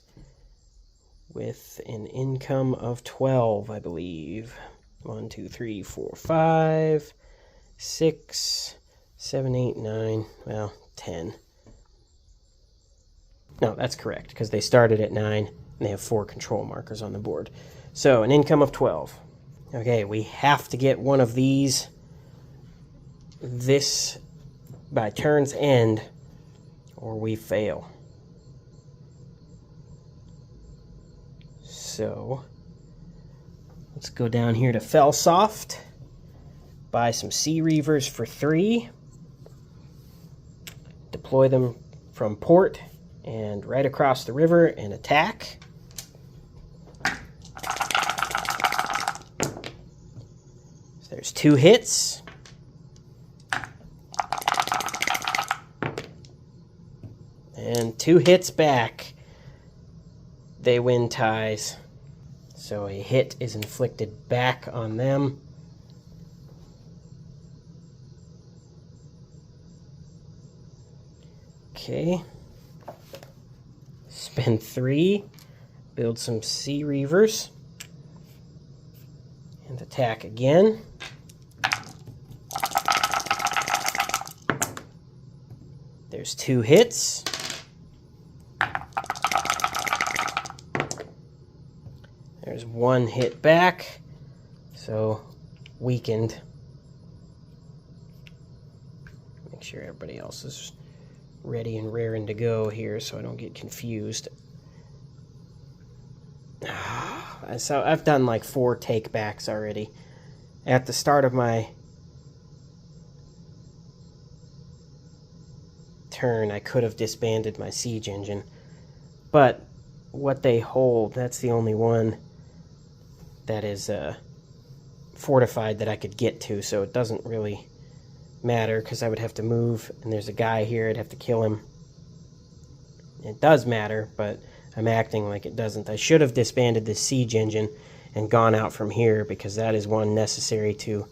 with an income of 12, I believe. 1, 2, 3, 4, 5, 6, 7, 8, 9, well, 10. No, that's correct, because they started at 9, and they have 4 control markers on the board. So, an income of 12. Okay, we have to get one of these this by turn's end, or we fail. So, let's go down here to Felsoft, buy some Sea Reavers for 3, deploy them from port, and right across the river and attack. So there's 2 hits. And 2 hits back. They win ties. So a hit is inflicted back on them. Okay. Spend 3. Build some Sea Reavers. And attack again. There's 2 hits. There's 1 hit back, so weakened. Make sure everybody else is ready and raring to go here so I don't get confused. So I've done like 4 takebacks already. At the start of my turn, I could have disbanded my siege engine, but what they hold, that's the only one that is fortified that I could get to, so it doesn't really matter because I would have to move, and there's a guy here, I'd have to kill him. It does matter, but I'm acting like it doesn't. I should have disbanded this siege engine and gone out from here because that is one necessary to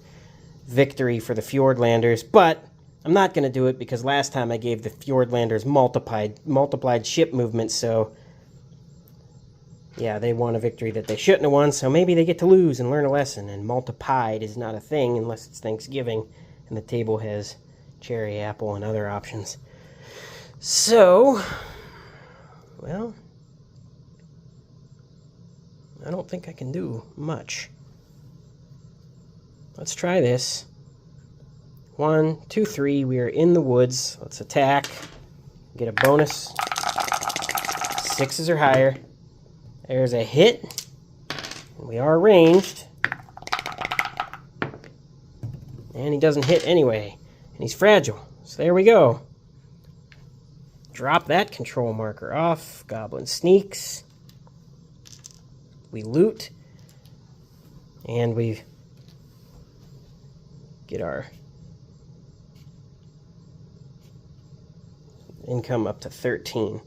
victory for the Fjordlanders, but I'm not going to do it because last time I gave the Fjordlanders multiplied ship movement, so yeah, they won a victory that they shouldn't have won, so maybe they get to lose and learn a lesson. And multiplied is not a thing unless it's Thanksgiving and the table has cherry, apple, and other options. So, well, I don't think I can do much. Let's try this. 1, 2, 3, we are in the woods. Let's attack. Get a bonus. 6s or higher. There's a hit. We are ranged. And he doesn't hit anyway. And he's fragile. So there we go. Drop that control marker off. Goblin sneaks. We loot. And we get our income up to 13.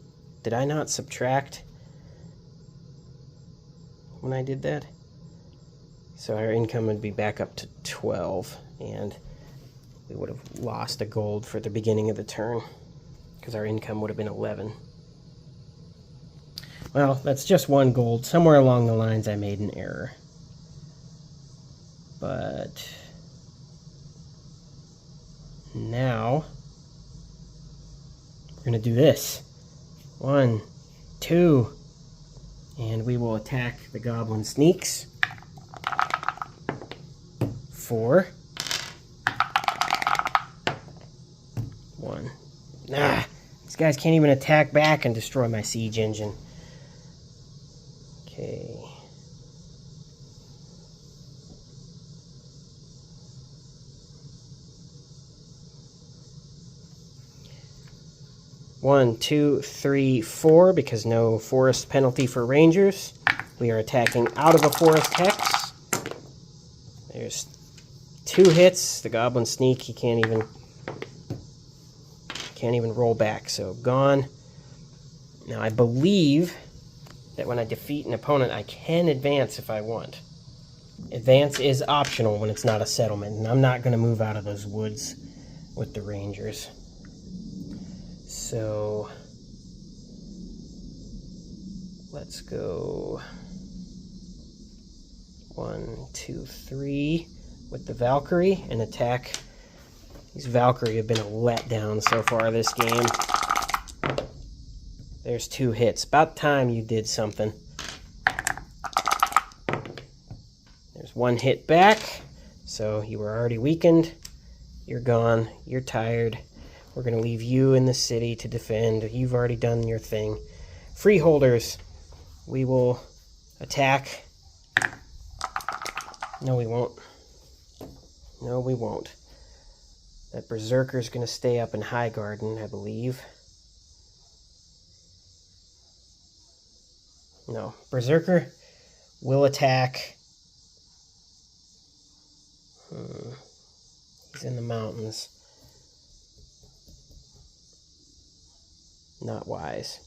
Did I not subtract when I did that? So our income would be back up to 12, and we would have lost a gold for the beginning of the turn because our income would have been 11. Well, that's just 1 gold. Somewhere along the lines I made an error. But now we're going to do this. 1, 2, and we will attack the goblin sneaks. 4. 1. These guys can't even attack back and destroy my siege engine. Okay. One, 2, 3, 4, because no forest penalty for rangers. We are attacking out of a forest hex. There's 2 hits. The goblin sneak, he can't even roll back, so gone. Now I believe that when I defeat an opponent, I can advance if I want. Advance is optional when it's not a settlement, and I'm not going to move out of those woods with the rangers. So let's go 1, 2, 3 with the Valkyrie and attack. These Valkyrie have been a letdown so far this game. There's 2 hits. About time you did something. There's 1 hit back. So you were already weakened. You're gone. You're tired. We're going to leave you in the city to defend. You've already done your thing. Freeholders, we will attack. No, we won't. No, we won't. That Berserker's going to stay up in High Garden, I believe. No, Berserker will attack. He's in the mountains. Not wise.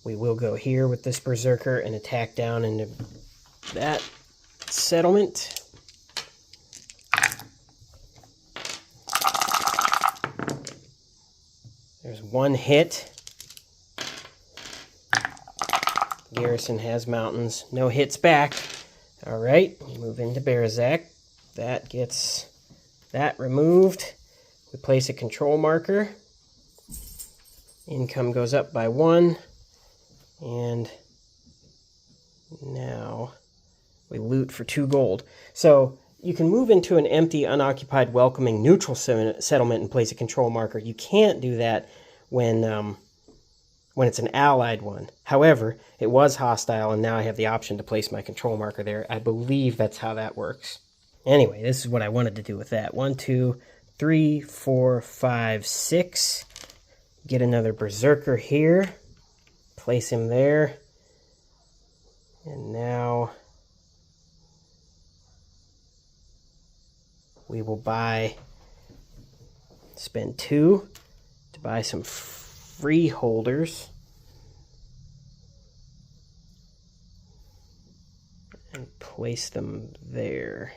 We will go here with this Berserker and attack down into that settlement. There's 1 hit. Garrison has mountains. No hits back. Alright, we move into Berzak. That gets that removed. We place a control marker. Income goes up by 1. And now we loot for 2 gold. So you can move into an empty, unoccupied, welcoming, neutral settlement and place a control marker. You can't do that when it's an allied one. However, it was hostile, and now I have the option to place my control marker there. I believe that's how that works. Anyway, this is what I wanted to do with that. 1, 2, 3, 4, 5, 6. Get another Berserker here. Place him there. And now we will spend 2 to buy some freeholders. And place them there.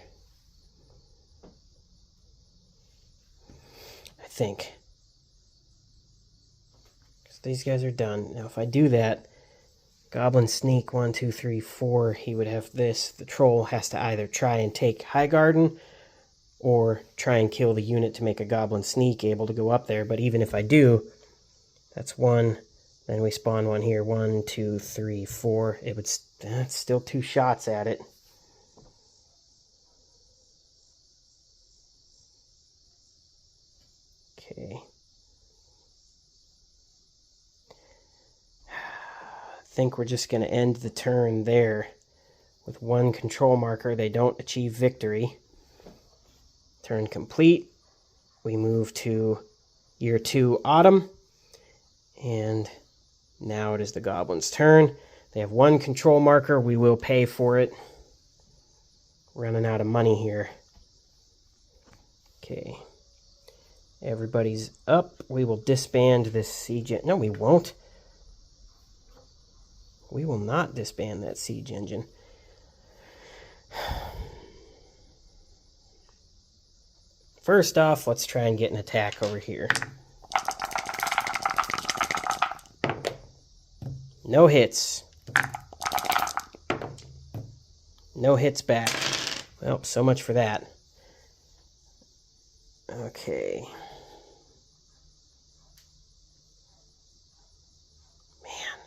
I think. Because these guys are done. Now if I do that, Goblin sneak 1, 2, 3, 4, he would have this. The troll has to either try and take High Garden or try and kill the unit to make a Goblin sneak able to go up there. But even if I do, that's 1. Then we spawn 1 here. 1, 2, 3, 4. That's still 2 shots at it. Okay. I think we're just going to end the turn there with 1 control marker. They don't achieve victory. Turn complete. We move to Year 2 Autumn. And now it is the Goblins' turn. They have 1 control marker. We will pay for it. Running out of money here. Okay. Everybody's up. We will disband this siege. No, we won't. We will not disband that siege engine. First off, let's try and get an attack over here. No hits. No hits back. Well, so much for that. Okay. Man.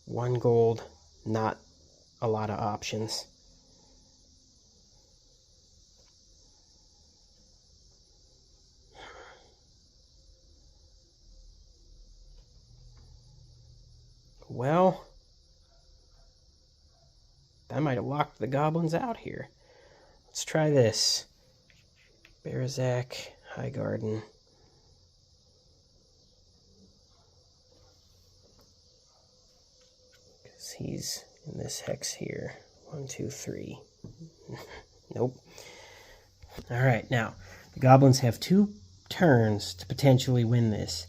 1 gold, not a lot of options. Well, I might have locked the Goblins out here. Let's try this. Berzak, High Garden. Because he's in this hex here. 1, 2, 3. Nope. Alright, now, the Goblins have 2 turns to potentially win this.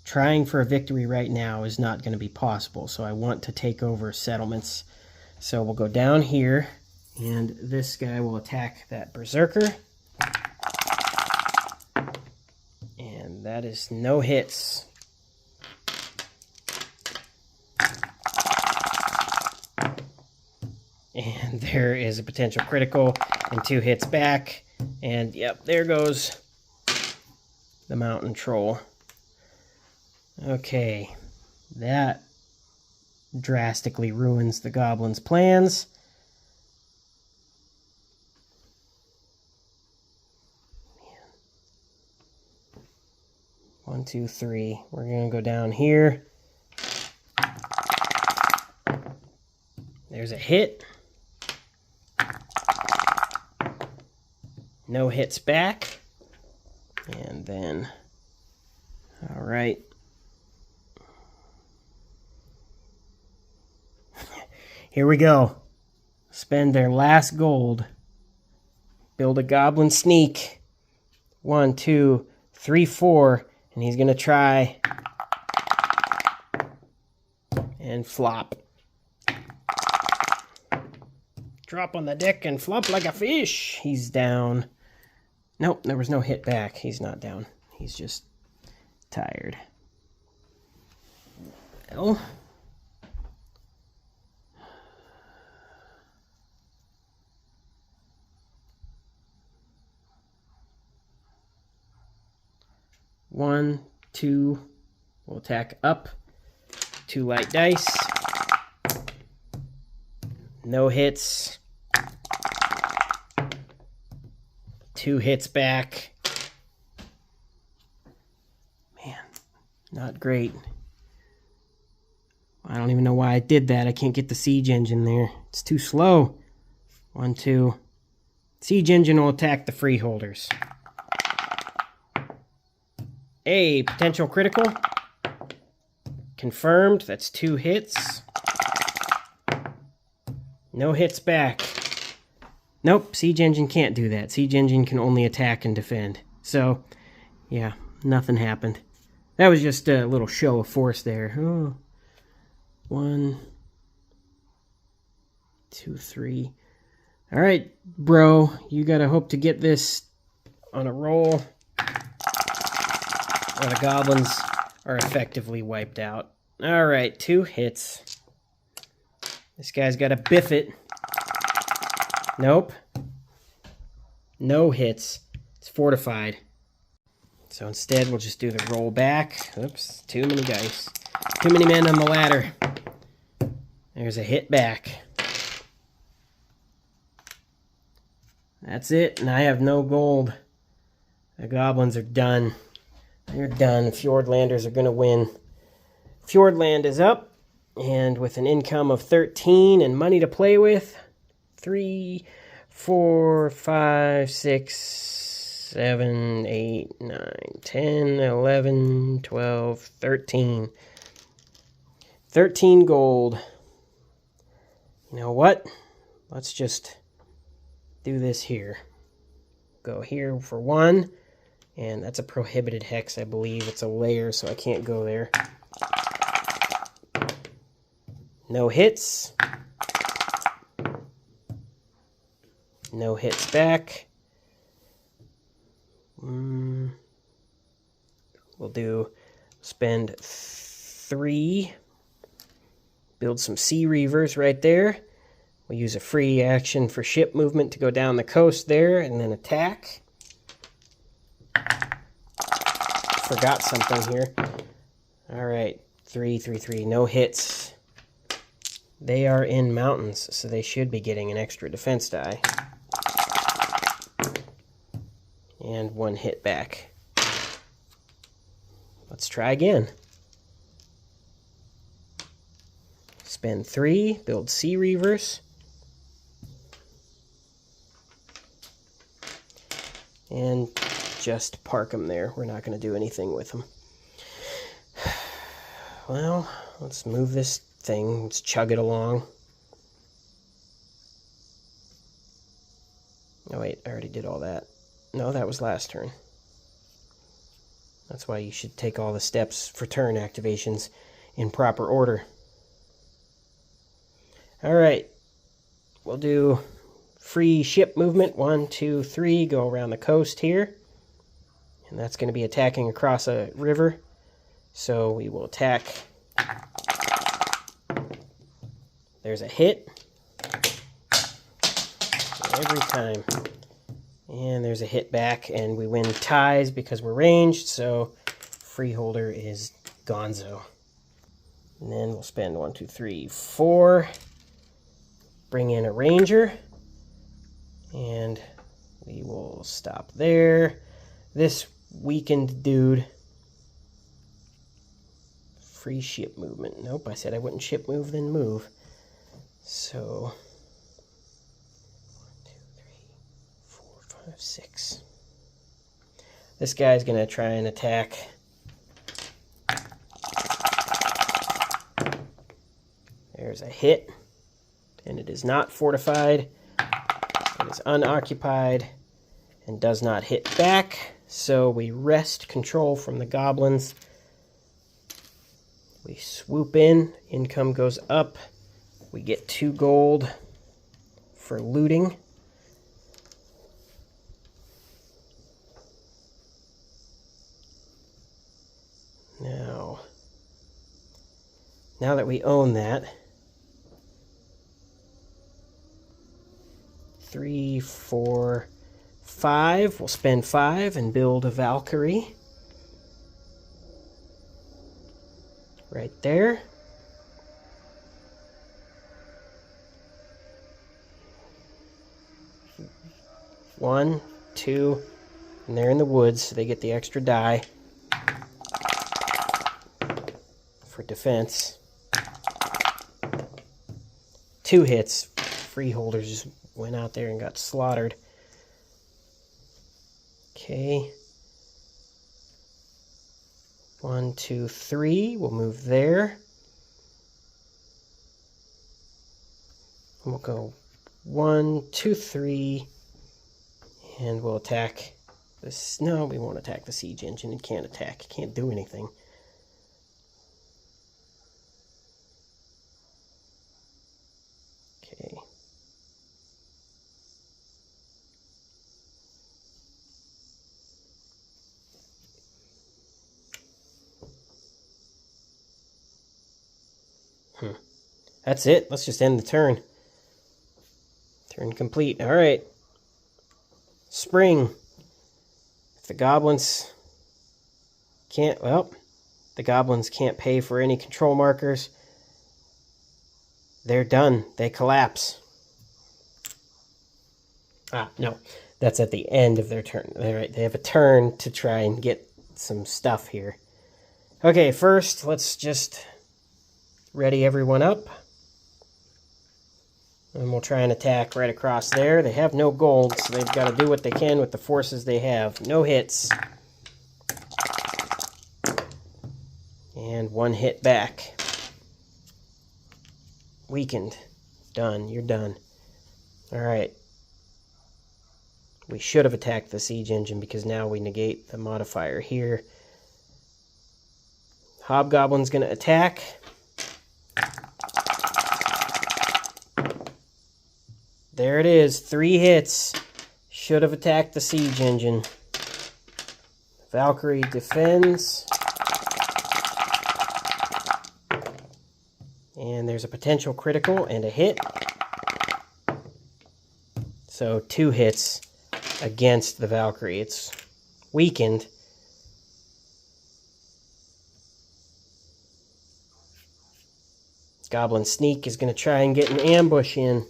Trying for a victory right now is not going to be possible, so I want to take over settlements. So we'll go down here, and this guy will attack that Berserker. And that is no hits. There is a potential critical and 2 hits back. And yep, there goes the mountain troll. Okay, that drastically ruins the Goblin's plans. Man. 1, 2, 3. We're going to go down here. There's a hit. No hits back. And then, all right. Here we go. Spend their last gold. Build a goblin sneak. 1, 2, 3, 4. And he's going to try and flop. Drop on the deck and flop like a fish. He's down. Nope, there was no hit back. He's not down. He's just tired. Well. One, 2. We'll attack up. 2 light dice. No hits. 2 hits back. Man, not great. I don't even know why I did that. I can't get the siege engine there. It's too slow. 1, 2. Siege engine will attack the freeholders. A potential critical. Confirmed. That's 2 hits. No hits back. Nope, siege engine can't do that. Siege engine can only attack and defend. So, yeah, nothing happened. That was just a little show of force there. Oh. 1, 2, 3. All right, bro, you gotta hope to get this on a roll, or the goblins are effectively wiped out. All right, 2 hits. This guy's got to biff it. Nope. No hits. It's fortified. So instead, we'll just do the roll back. Oops, too many dice. Too many men on the ladder. There's a hit back. That's it, and I have no gold. The goblins are done. They're done. Fjordlanders are going to win. Fjordland is up. And with an income of 13 and money to play with, 3, 4, 5, 6, 7, 8, 9, 10, 11, 12, 13. 13 gold. You know what? Let's just do this here. Go here for 1. And that's a prohibited hex, I believe. It's a layer, so I can't go there. No hits. No hits back. We'll do spend 3. Build some sea reavers right there. We'll use a free action for ship movement to go down the coast there and then attack. Forgot something here. All right, 3, 3, 3. No hits. They are in mountains, so they should be getting an extra defense die. And 1 hit back. Let's try again. Spend 3, build sea reavers. And just park them there. We're not going to do anything with them. Well, let's move this thing. Let's chug it along. Oh wait, I already did all that. No, that was last turn. That's why you should take all the steps for turn activations in proper order. Alright, we'll do free ship movement. 1, 2, 3, go around the coast here. And that's going to be attacking across a river. So we will attack. There's a hit. every time. And there's a hit back, and we win ties because we're ranged, so freeholder is gonzo. And then we'll spend 1, 2, 3, 4. Bring in a ranger. And we will stop there. This weakened dude. Free ship movement. Nope, I said I wouldn't ship move, then move. So 1, 2, 3, 4, 5, 6. This guy's gonna try and attack. There's a hit, and it is not fortified. It is unoccupied and does not hit back. So we wrest control from the goblins. We swoop in, income goes up. We get 2 gold for looting. Now that we own that, 3, 4, 5. We'll spend 5 and build a Valkyrie. Right there. One, 2, and they're in the woods, so they get the extra die for defense. 2 hits. Freeholders just went out there and got slaughtered. Okay. 1, 2, 3. We'll move there. We'll go 1, 2, 3. And we'll attack this. No, we won't attack the siege engine. It can't attack. It can't do anything. Okay. That's it. Let's just end the turn. Turn complete. All right. Spring. If the goblins can't, well, the goblins can't pay for any control markers. They're done. They collapse. No. That's at the end of their turn. They have a turn to try and get some stuff here. Okay, first, let's just ready everyone up. And we'll try and attack right across there. They have no gold, so they've got to do what they can with the forces they have. No hits. And 1 hit back. Weakened. Done. You're done. Alright. We should have attacked the siege engine because now we negate the modifier here. Hobgoblin's going to attack. There it is, 3 hits. Should have attacked the siege engine. Valkyrie defends. And there's a potential critical and a hit. So 2 hits against the Valkyrie. It's weakened. Goblin Sneak is going to try and get an ambush in.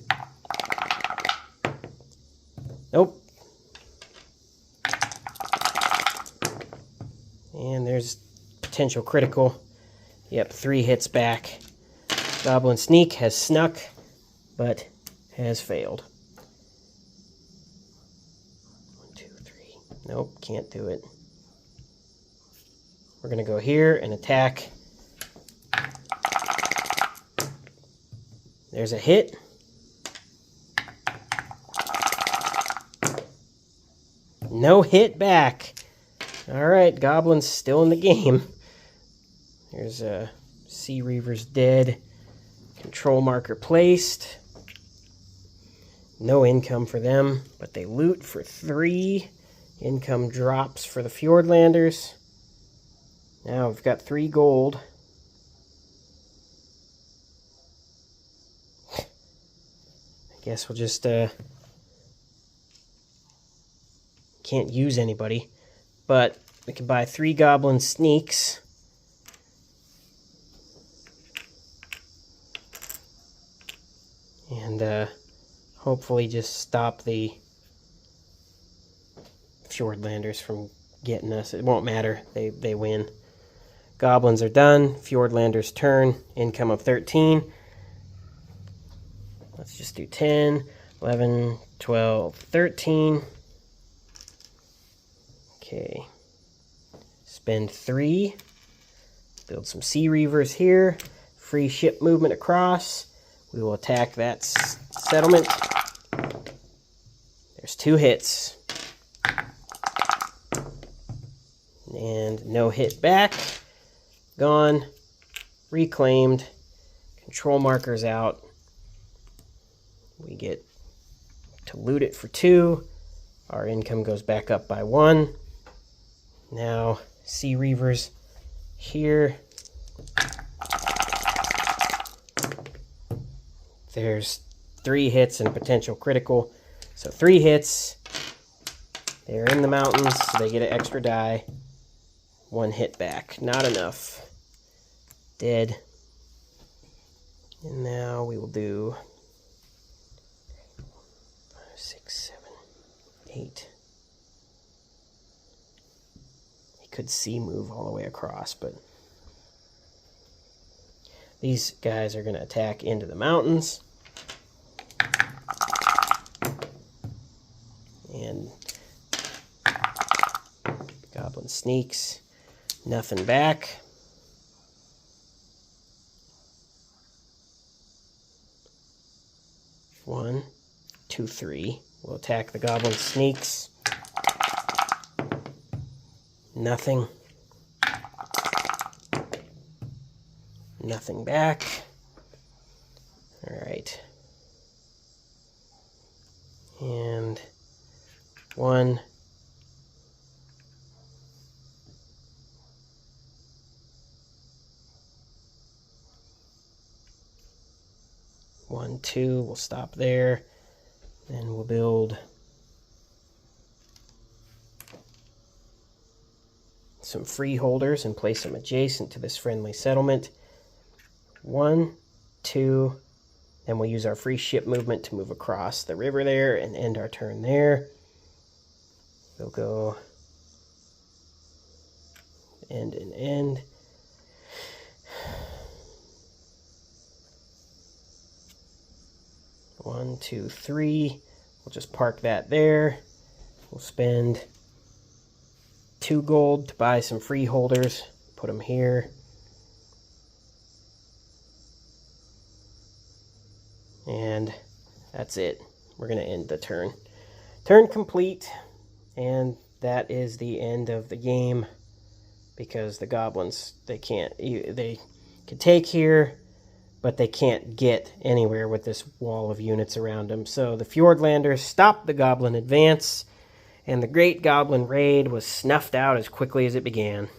Nope. And there's potential critical. Yep, 3 hits back. Goblin Sneak has snuck, but has failed. 1, 2, 3. Nope, can't do it. We're going to go here and attack. There's a hit. No hit back. Alright, Goblin's still in the game. There's a Sea Reaver's dead. Control marker placed. No income for them, but they loot for 3. Income drops for the Fjordlanders. Now we've got 3 gold. I guess we'll just can't use anybody. But we can buy 3 Goblin sneaks. And hopefully just stop the Fjordlanders from getting us. It won't matter. They win. Goblins are done. Fjordlanders' turn. Income of 13. Let's just do 10, 11, 12, 13. Okay. Spend 3. Build some Sea Reavers here. Free ship movement across. We will attack that settlement. There's 2 hits. And no hit back. Gone. Reclaimed. Control markers out. We get to loot it for 2. Our income goes back up by 1. Now, Sea Reavers here. There's 3 hits and a potential critical. So 3 hits. They're in the mountains, so they get an extra die. 1 hit back. Not enough. Dead. And now we will do 5, 6, 7, 8. He could sea move all the way across, but these guys are going to attack into the mountains. And Goblin sneaks. Nothing back. One, 2, 3. We'll attack the Goblin sneaks. Nothing. Nothing back. Alright. And 1. One, 2, we'll stop there. Then we'll build some freeholders and place them adjacent to this friendly settlement. 1, 2, then we'll use our free ship movement to move across the river there and end our turn there. We'll go end and end. One, 2, 3. We'll just park that there. We'll spend 2 gold to buy some freeholders. Put them here. And that's it. We're going to end the turn. Turn complete. And that is the end of the game. Because the goblins, they can take here, but they can't get anywhere with this wall of units around them. So the Fjordlanders stopped the goblin advance, and the Great Goblin Raid was snuffed out as quickly as it began.